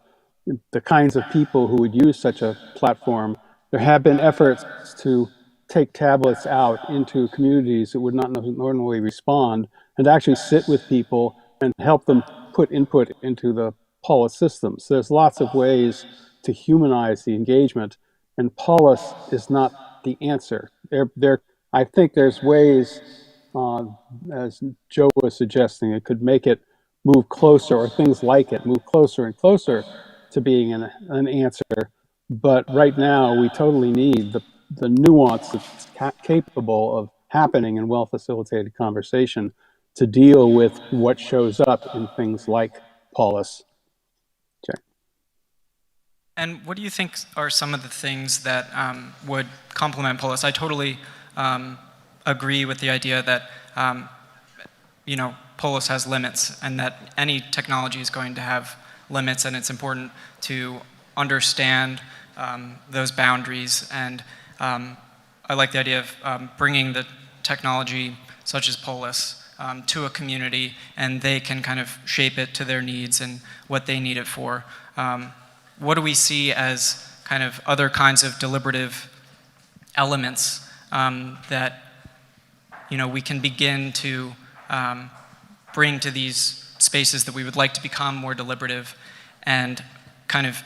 kinds of people who would use such a platform. There have been efforts to take tablets out into communities that would not normally respond and actually sit with people and help them put input into the Polis system. So there's lots of ways to humanize the engagement, and Polis is not the answer. I think there's ways, as Joe was suggesting, it could make it move closer, or things like it move closer and closer to being an answer. But right now, we totally need the nuance that's capable of happening in well-facilitated conversation to deal with what shows up in things like Polis. Okay. And what do you think are some of the things that would complement Polis? I totally agree with the idea that Polis has limits, and that any technology is going to have limits, and it's important to understand those boundaries. And I like the idea of bringing the technology, such as Polis, to a community, and they can kind of shape it to their needs and what they need it for. What do we see as kind of other kinds of deliberative elements that we can begin to bring to these spaces that we would like to become more deliberative, and kind of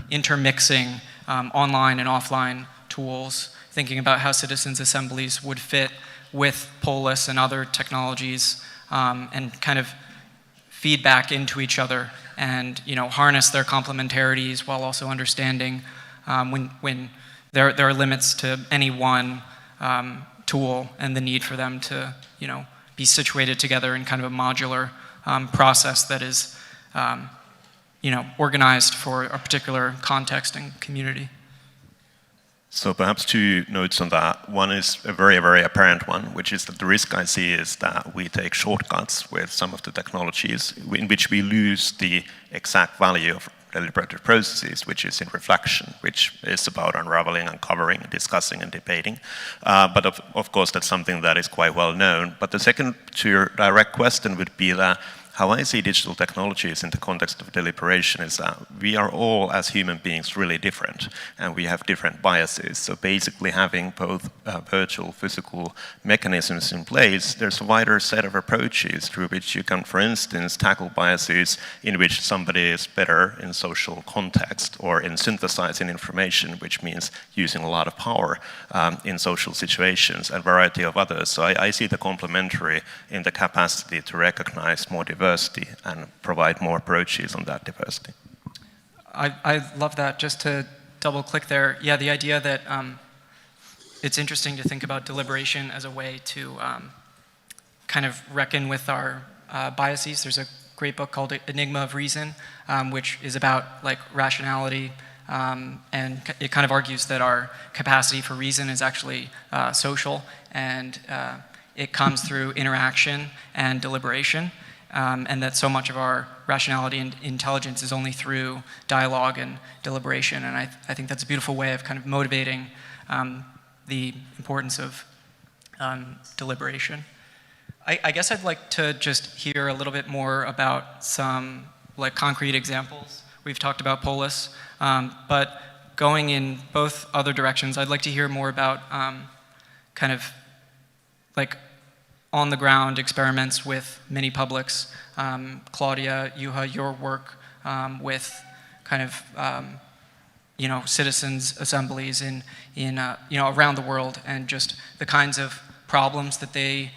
intermixing online and offline tools, thinking about how citizens' assemblies would fit with Polis and other technologies, and kind of feedback into each other, and harness their complementarities while also understanding when there are limits to any one tool, and the need for them to be situated together in kind of a modular process that is organized for a particular context and community. So perhaps two notes on that. One is a very, very apparent one, which is that the risk I see is that we take shortcuts with some of the technologies in which we lose the exact value of deliberative processes, which is in reflection, which is about unraveling, uncovering, discussing, and debating. But of course, that's something that is quite well known. But the second to your direct question would be that how I see digital technologies in the context of deliberation is that we are all, as human beings, really different, and we have different biases. So basically having both virtual, physical mechanisms in place, there's a wider set of approaches through which you can, for instance, tackle biases in which somebody is better in social context or in synthesizing information, which means using a lot of power in social situations, and a variety of others. So I see the complementary in the capacity to recognize more diversity and provide more approaches on that diversity. I love that. Just to double click there, yeah, the idea that it's interesting to think about deliberation as a way to kind of reckon with our biases. There's a great book called Enigma of Reason, which is about rationality, and it kind of argues that our capacity for reason is actually social, and it comes through interaction and deliberation. And that so much of our rationality and intelligence is only through dialogue and deliberation. And I think that's a beautiful way of kind of motivating the importance of deliberation. I guess I'd like to just hear a little bit more about some concrete examples. We've talked about Polis, but going in both other directions, I'd like to hear more about kind of on-the-ground experiments with mini publics. Claudia, Juha, your work with kind of citizens' assemblies in around the world, and just the kinds of problems that they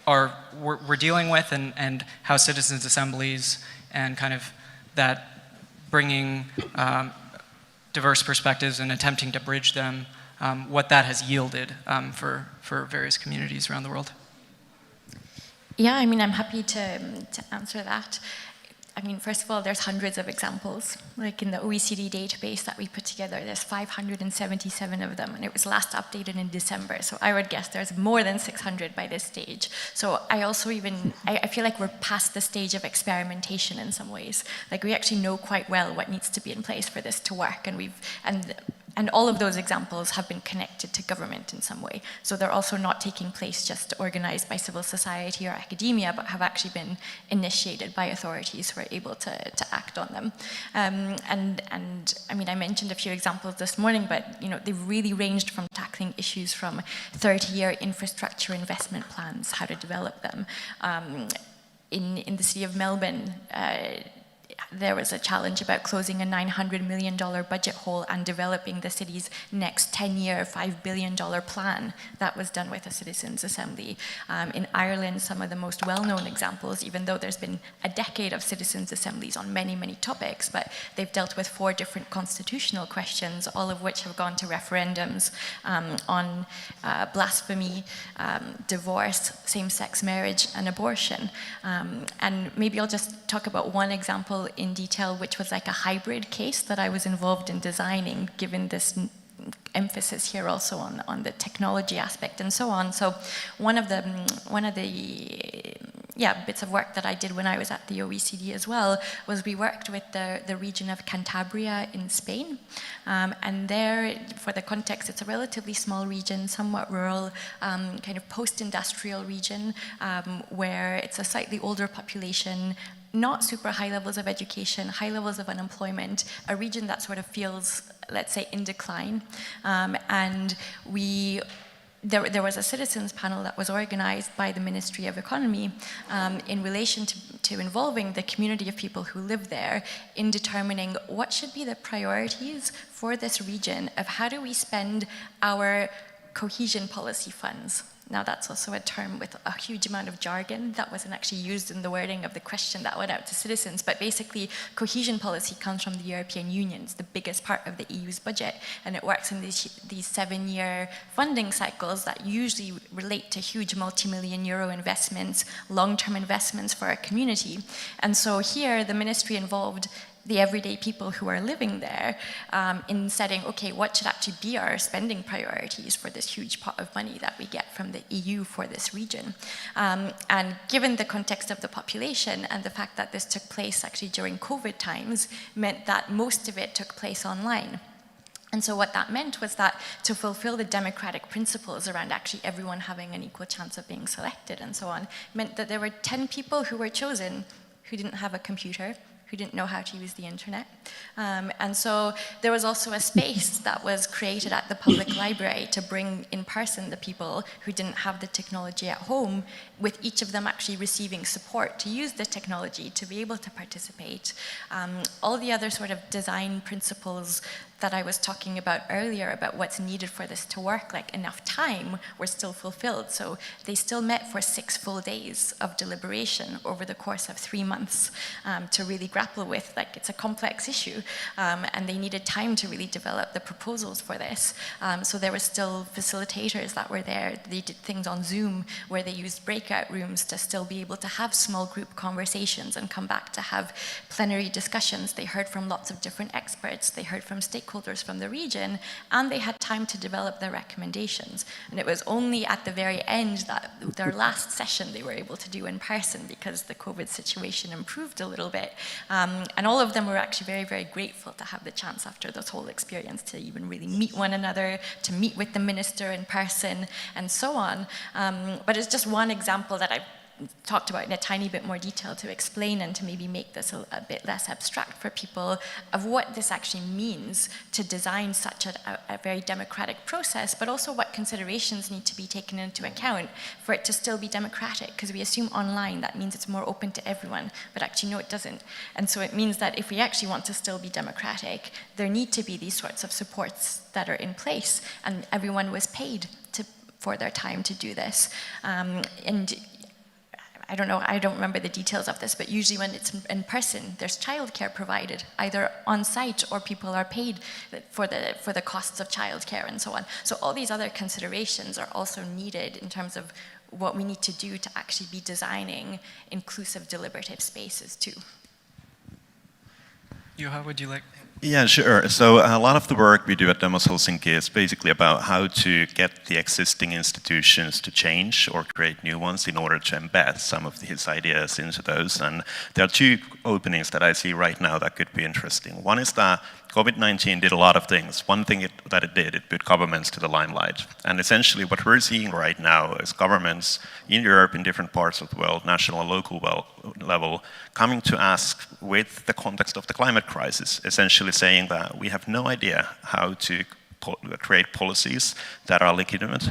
we're dealing with, and how citizens' assemblies and kind of that bringing diverse perspectives and attempting to bridge them, what that has yielded for various communities around the world. Yeah, I mean, I'm happy to answer that. I mean, first of all, there's hundreds of examples. In the OECD database that we put together, there's 577 of them, and it was last updated in December. So I would guess there's more than 600 by this stage. So I feel like we're past the stage of experimentation in some ways. We actually know quite well what needs to be in place for this to work, and and all of those examples have been connected to government in some way. So they're also not taking place just organized by civil society or academia, but have actually been initiated by authorities who are able to act on them. And I mean, I mentioned a few examples this morning, but they've really ranged from tackling issues from 30-year infrastructure investment plans, how to develop them. In the city of Melbourne, there was a challenge about closing a $900 million budget hole and developing the city's next 10-year, $5 billion plan. That was done with a citizens' assembly. In Ireland, some of the most well-known examples, even though there's been a decade of citizens' assemblies on many, many topics, but they've dealt with 4 different constitutional questions, all of which have gone to referendums on blasphemy, divorce, same-sex marriage, and abortion. And maybe I'll just talk about one example in detail, which was like a hybrid case that I was involved in designing, given this emphasis here also on the technology aspect and so on. So one of the bits of work that I did when I was at the OECD as well was we worked with the region of Cantabria in Spain. And there, for the context, it's a relatively small region, somewhat rural, kind of post-industrial region, where it's a slightly older population, not super high levels of education, high levels of unemployment, a region that sort of feels, let's say, in decline. And there was a citizens panel that was organized by the Ministry of Economy in relation to involving the community of people who live there in determining what should be the priorities for this region of how do we spend our cohesion policy funds. Now that's also a term with a huge amount of jargon that wasn't actually used in the wording of the question that went out to citizens, but basically cohesion policy comes from the European Union. It's the biggest part of the EU's budget, and it works in these 7-year funding cycles that usually relate to huge multi-million euro investments, long-term investments for a community. And so here the ministry involved the everyday people who are living there in setting, okay, what should actually be our spending priorities for this huge pot of money that we get from the EU for this region. And given the context of the population and the fact that this took place actually during COVID times, meant that most of it took place online. And so what that meant was that to fulfill the democratic principles around actually everyone having an equal chance of being selected and so on, meant that there were 10 people who were chosen who didn't have a computer, who didn't know how to use the internet. And so there was also a space that was created at the public library to bring in person the people who didn't have the technology at home, with each of them actually receiving support to use the technology to be able to participate. All the other sort of design principles that I was talking about earlier about what's needed for this to work, like enough time, were still fulfilled. So they still met for 6 full days of deliberation over the course of 3 months to really grapple with, like, it's a complex issue, and they needed time to really develop the proposals for this. So there were still facilitators that were there. They did things on Zoom where they used breakout rooms to still be able to have small group conversations and come back to have plenary discussions. They heard from lots of different experts. They heard from stakeholders from the region, and they had time to develop their recommendations. And it was only at the very end that their last session they were able to do in person because the COVID situation improved a little bit. And all of them were actually very, very grateful to have the chance after this whole experience to even really meet one another, to meet with the minister in person, and so on. But it's just one example that I've talked about in a tiny bit more detail to explain and to maybe make this a bit less abstract for people of what this actually means to design such a very democratic process, but also what considerations need to be taken into account for it to still be democratic, because we assume online that means it's more open to everyone, but actually no, it doesn't. And so it means that if we actually want to still be democratic, there need to be these sorts of supports that are in place, and everyone was paid for their time to do this. And I don't know, I don't remember the details of this, but usually when it's in person, there's childcare provided, either on site or people are paid for the costs of childcare and so on. So all these other considerations are also needed in terms of what we need to do to actually be designing inclusive deliberative spaces too. Juha, would you like? Yeah, sure. So a lot of the work we do at Demos Helsinki is basically about how to get the existing institutions to change or create new ones in order to embed some of these ideas into those. And there are 2 openings that I see right now that could be interesting. One is that COVID-19 did a lot of things. One thing that it did, it put governments to the limelight. And essentially what we're seeing right now is governments in Europe, in different parts of the world, national and local level, coming to ask with the context of the climate crisis, essentially saying that we have no idea how to create policies that are legitimate,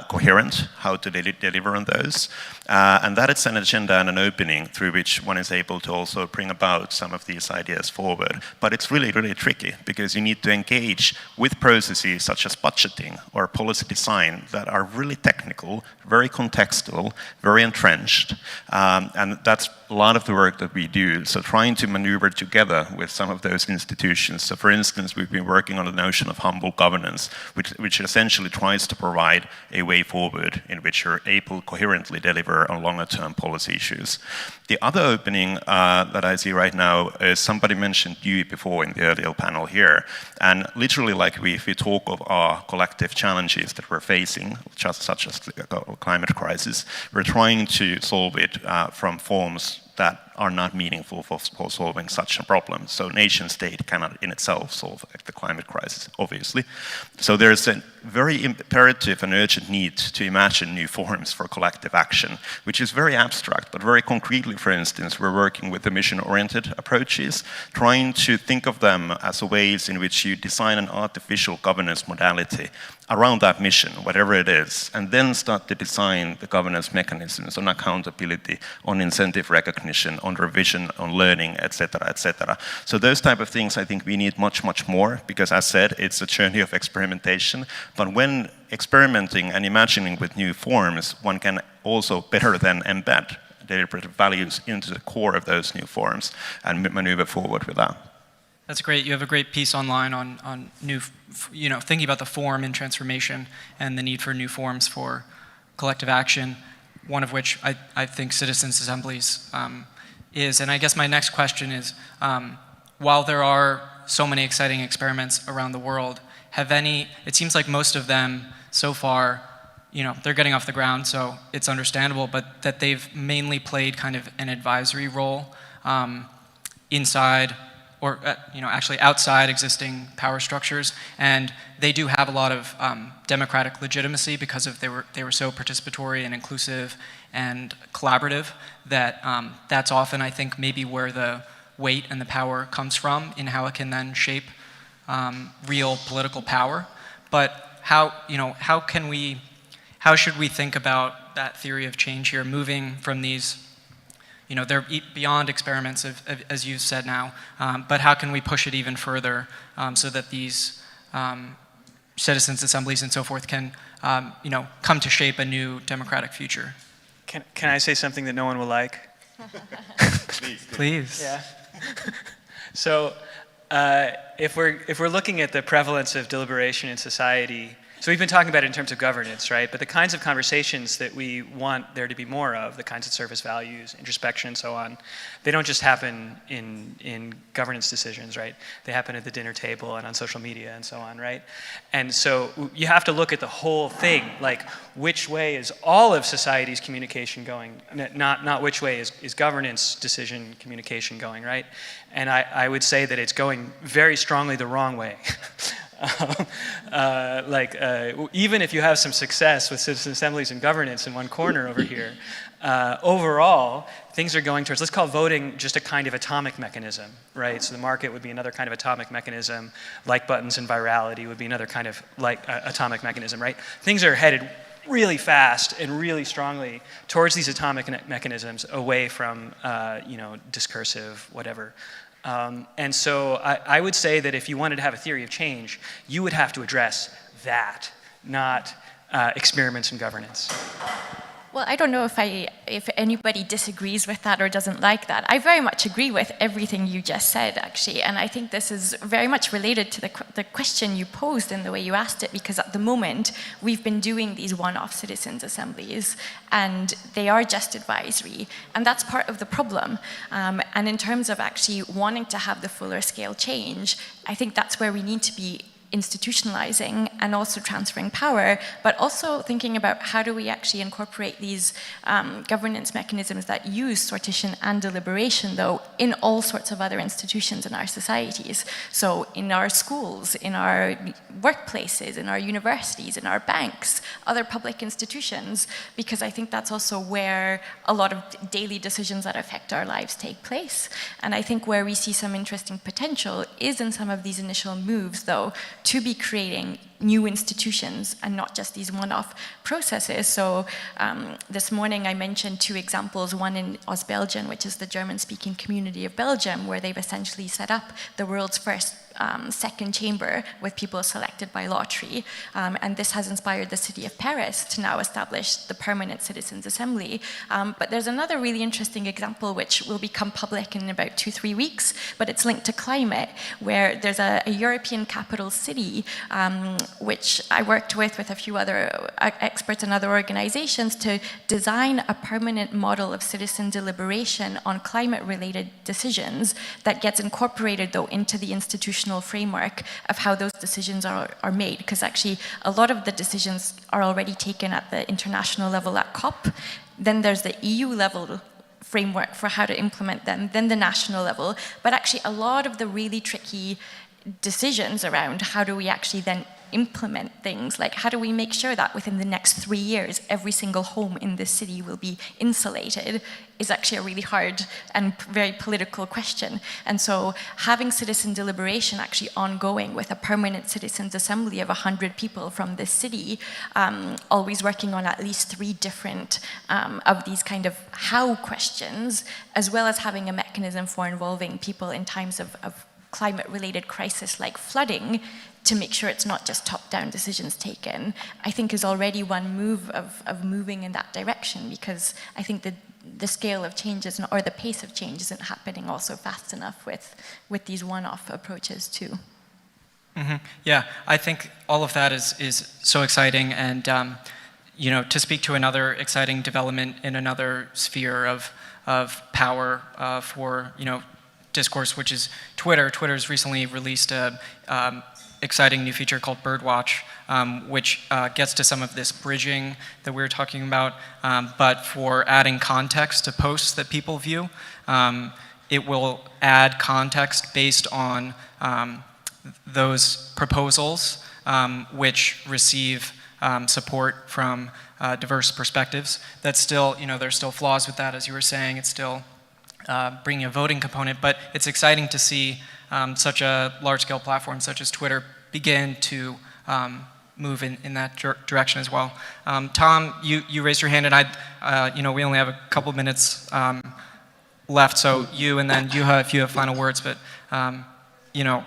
coherent, how to deliver on those. And that is an agenda and an opening through which one is able to also bring about some of these ideas forward. But it's really, really tricky because you need to engage with processes such as budgeting or policy design that are really technical, very contextual, very entrenched. And that's a lot of the work that we do. So trying to maneuver together with some of those institutions. So for instance, we've been working on the notion of humble governance, which essentially tries to provide a way forward in which you're able to coherently deliver on longer-term policy issues. The other opening that I see right now is somebody mentioned Dewey before in the earlier panel here. And literally, like if we talk of our collective challenges that we're facing, just such as the climate crisis, we're trying to solve it from forms that are not meaningful for solving such a problem. So nation state cannot in itself solve the climate crisis, obviously. So there's a very imperative and urgent need to imagine new forms for collective action, which is very abstract, but very concretely, for instance, we're working with the mission-oriented approaches, trying to think of them as ways in which you design an artificial governance modality around that mission, whatever it is, and then start to design the governance mechanisms on accountability, on incentive recognition, on revision, on learning, etc., etc. So those type of things, I think we need much, much more, because as said, it's a journey of experimentation. But when experimenting and imagining with new forms, one can also better than embed deliberative values into the core of those new forms and maneuver forward with that. That's great. You have a great piece online on new, thinking about the form in transformation and the need for new forms for collective action, one of which I think citizens' assemblies is. And I guess my next question is, while there are so many exciting experiments around the world, it seems like most of them so far, they're getting off the ground, so it's understandable, but that they've mainly played kind of an advisory role inside or actually outside existing power structures, and they do have a lot of democratic legitimacy because they were so participatory and inclusive and collaborative that that's often, I think, maybe where the weight and the power comes from in how it can then shape real political power. But how should we think about that theory of change here, moving from these? They're beyond experiments, as you've said now, but how can we push it even further so that these citizens' assemblies and so forth can, come to shape a new democratic future? Can I say something that no one will like? Please. Yeah. So if we're looking at the prevalence of deliberation in society, so we've been talking about it in terms of governance, right? But the kinds of conversations that we want there to be more of, the kinds of service values, introspection, and so on, they don't just happen in governance decisions, right? They happen at the dinner table and on social media and so on, right? And so you have to look at the whole thing, like which way is all of society's communication going, not which way is governance decision communication going, right? And I would say that it's going very strongly the wrong way. Even if you have some success with citizen assemblies and governance in one corner over here, overall, things are going towards, let's call voting just a kind of atomic mechanism, right? So the market would be another kind of atomic mechanism, like buttons and virality would be another kind of atomic mechanism, right? Things are headed really fast and really strongly towards these atomic mechanisms away from, discursive, whatever. And so I would say that if you wanted to have a theory of change, you would have to address that, not experiments in governance. Well, I don't know if anybody disagrees with that or doesn't like that. I very much agree with everything you just said, actually, and I think this is very much related to the question you posed and the way you asked it, because at the moment, we've been doing these one-off citizens' assemblies, and they are just advisory, and that's part of the problem. And in terms of actually wanting to have the fuller scale change, I think that's where we need to be institutionalizing and also transferring power, but also thinking about how do we actually incorporate these governance mechanisms that use sortition and deliberation, though, in all sorts of other institutions in our societies. So in our schools, in our workplaces, in our universities, in our banks, other public institutions, because I think that's also where a lot of daily decisions that affect our lives take place. And I think where we see some interesting potential is in some of these initial moves, though, to be creating new institutions and not just these one-off processes. So this morning I mentioned two examples, one in Ostbelgien, which is the German-speaking community of Belgium, where they've essentially set up the world's first second chamber with people selected by lottery. And this has inspired the city of Paris to now establish the Permanent Citizens' Assembly. But there's another really interesting example which will become public in about 2-3 weeks, but it's linked to climate, where there's a European capital city which I worked with a few other experts and other organizations to design a permanent model of citizen deliberation on climate-related decisions that gets incorporated, though, into the institutional framework of how those decisions are made. Because actually, a lot of the decisions are already taken at the international level at COP. Then there's the EU level framework for how to implement them, then the national level. But actually, a lot of the really tricky decisions around how do we actually then implement things, like how do we make sure that within the next 3 years every single home in this city will be insulated, is actually a really hard and very political question. And so having citizen deliberation actually ongoing with a permanent citizens assembly of 100 people from this city, always working on at least 3 different of these kind of how questions, as well as having a mechanism for involving people in times of climate-related crisis like flooding, to make sure it's not just top-down decisions taken, I think is already one move of moving in that direction, because I think the scale of change or the pace of change isn't happening also fast enough with these one-off approaches too. Mm-hmm. Yeah, I think all of that is so exciting, and you know, to speak to another exciting development in another sphere of power for, you know, discourse, which is Twitter. Twitter's recently released a exciting new feature called Birdwatch, which gets to some of this bridging that we were talking about, but for adding context to posts that people view. It will add context based on those proposals which receive support from diverse perspectives. That's still, you know, there's still flaws with that, as you were saying. It's still bringing a voting component, but it's exciting to see such a large-scale platform such as Twitter begin to move in that direction as well. Tom, you raised your hand, and you know, we only have a couple minutes left, so you and then Juha, if you have final words. But you know,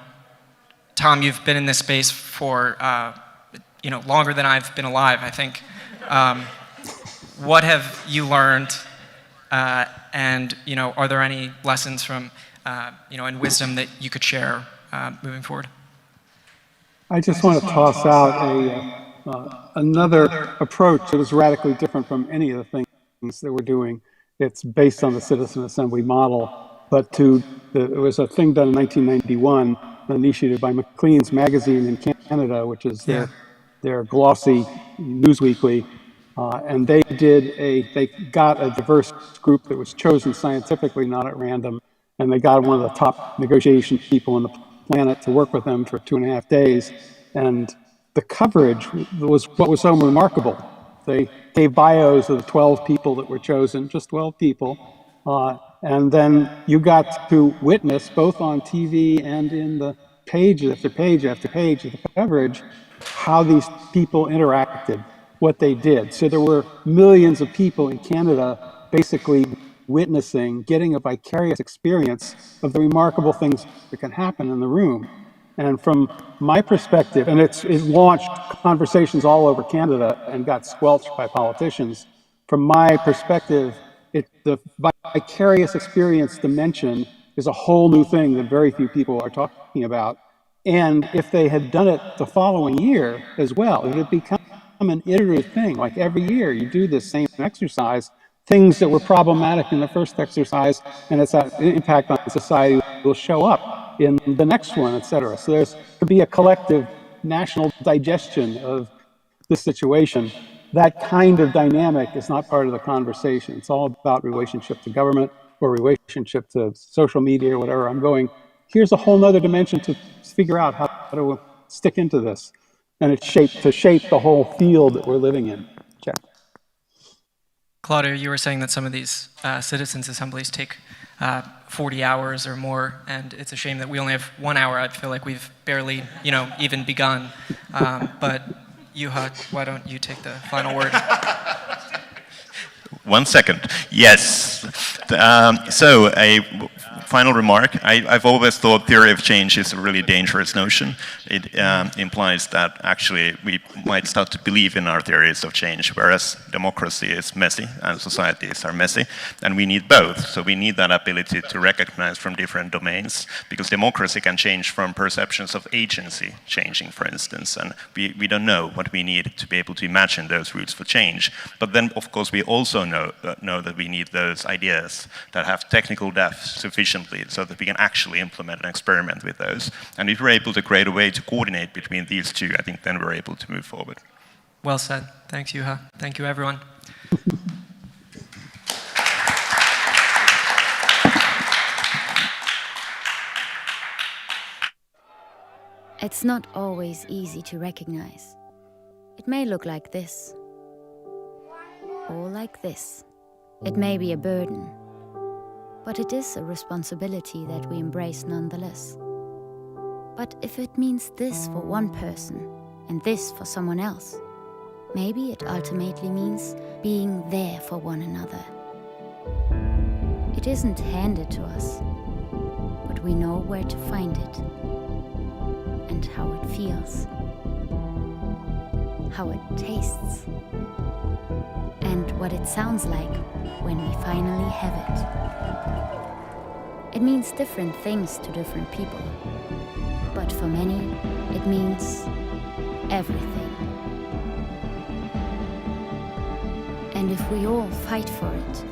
Tom, you've been in this space for you know, longer than I've been alive, I think. What have you learned? And you know, are there any lessons from you know, and wisdom that you could share moving forward? I just want to toss out another approach that is radically different from any of the things that we're doing. It's based on the citizen assembly model, but it was a thing done in 1991, initiated by Maclean's magazine in Canada, which is their glossy newsweekly. And they got a diverse group that was chosen scientifically, not at random, and they got one of the top negotiation people on the planet to work with them for 2.5 days. And the coverage was what was so remarkable. They gave bios of the 12 people that were chosen, just 12 people, and then you got to witness, both on TV and in the page after page after page of the coverage, how these people interacted, what they did. So there were millions of people in Canada basically witnessing, getting a vicarious experience of the remarkable things that can happen in the room. And from my perspective, and it launched conversations all over Canada and got squelched by politicians. From my perspective, the vicarious experience dimension is a whole new thing that very few people are talking about. And if they had done it the following year as well, it would become an iterative thing. Like every year you do this same exercise, things that were problematic in the first exercise and its impact on society will show up in the next one, et cetera. So there's to be a collective national digestion of the situation, that kind of dynamic is not part of the conversation. It's all about relationship to government or relationship to social media or whatever. I'm going, here's a whole nother dimension to figure out how to stick into this. And it's to shape the whole field that we're living in. Check. Claudia, you were saying that some of these citizens' assemblies take 40 hours or more, and it's a shame that we only have 1 hour. I feel like we've barely, even begun. But Juha, why don't you take the final word? 1 second. Yes. So a final remark. I've always thought theory of change is a really dangerous notion. It implies that actually we might start to believe in our theories of change, whereas democracy is messy and societies are messy, and we need both. So we need that ability to recognize from different domains, because democracy can change from perceptions of agency changing, for instance, and we don't know what we need to be able to imagine those routes for change. But then, of course, we also know that we need those ideas that have technical depth sufficiently so that we can actually implement and experiment with those. And if we're able to create a way to coordinate between these two, I think then we're able to move forward. Well said. Thanks, Juha. Thank you, everyone. It's not always easy to recognize. It may look like this, or like this. It may be a burden, but it is a responsibility that we embrace nonetheless. But if it means this for one person and this for someone else, maybe it ultimately means being there for one another. It isn't handed to us, but we know where to find it and how it feels, how it tastes, and what it sounds like when we finally have it. It means different things to different people, but for many, it means everything. And if we all fight for it,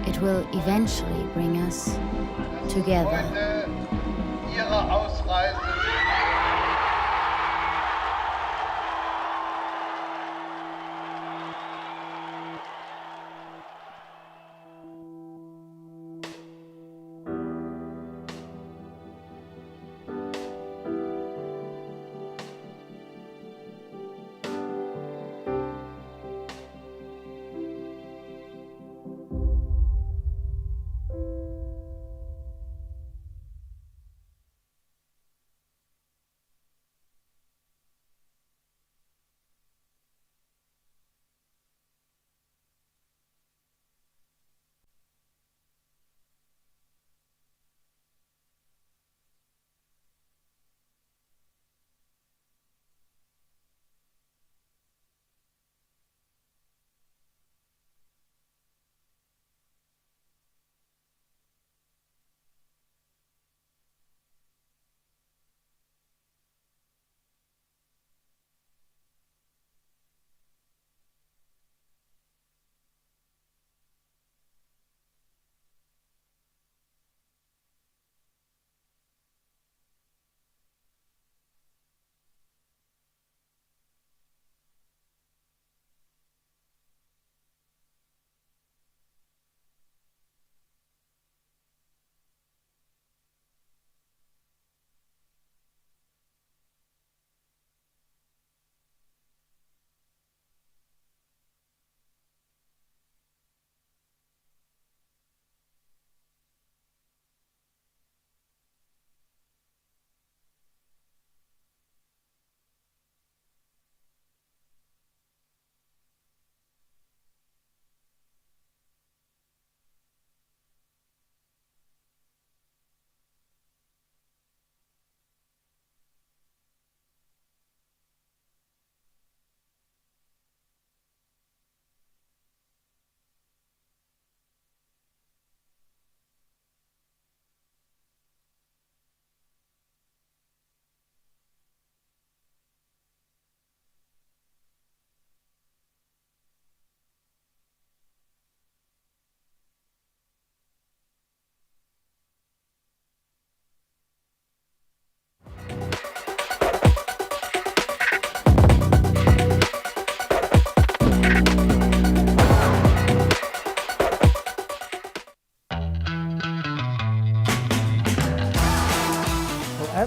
it will eventually bring us together. Ihre Ausreise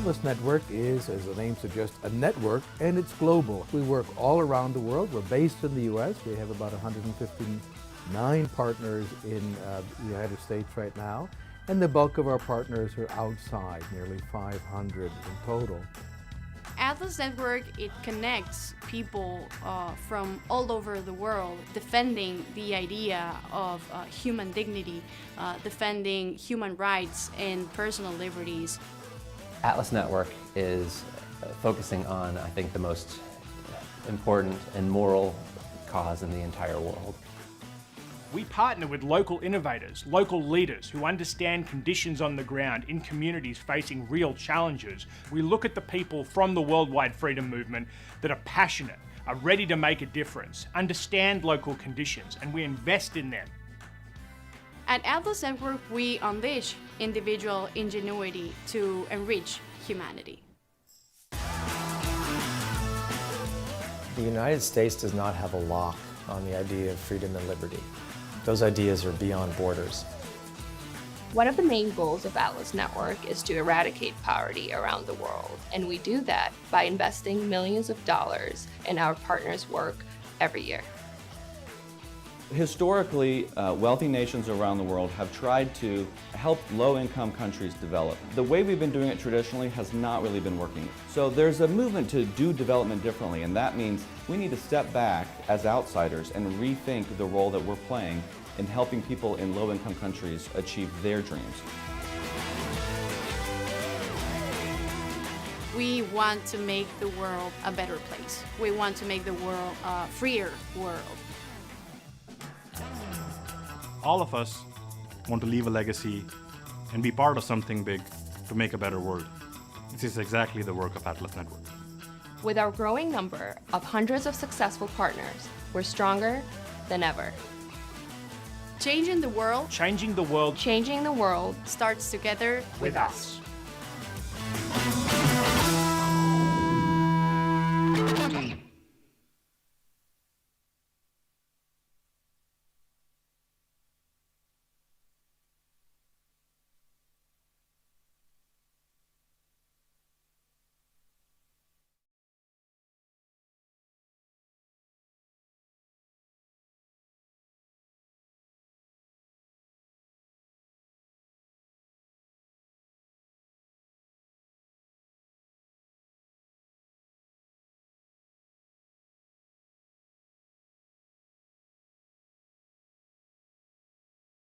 Atlas Network is, as the name suggests, a network, and it's global. We work all around the world. We're based in the US. We have about 159 partners in the United States right now, and the bulk of our partners are outside, nearly 500 in total. Atlas Network, it connects people from all over the world, defending the idea of human dignity, defending human rights and personal liberties. Atlas Network is focusing on, I think, the most important and moral cause in the entire world. We partner with local innovators, local leaders who understand conditions on the ground in communities facing real challenges. We look at the people from the worldwide freedom movement that are passionate, are ready to make a difference, understand local conditions, and we invest in them. At Atlas Network, we unleash individual ingenuity to enrich humanity. The United States does not have a lock on the idea of freedom and liberty. Those ideas are beyond borders. One of the main goals of Atlas Network is to eradicate poverty around the world, and we do that by investing millions of dollars in our partners' work every year. Historically, wealthy nations around the world have tried to help low-income countries develop. The way we've been doing it traditionally has not really been working. So there's a movement to do development differently, and that means we need to step back as outsiders and rethink the role that we're playing in helping people in low-income countries achieve their dreams. We want to make the world a better place. We want to make the world a freer world. All of us want to leave a legacy and be part of something big to make a better world. This is exactly the work of Atlas Network. With our growing number of hundreds of successful partners, we're stronger than ever. Changing the world. Changing the world. Changing the world starts together with us.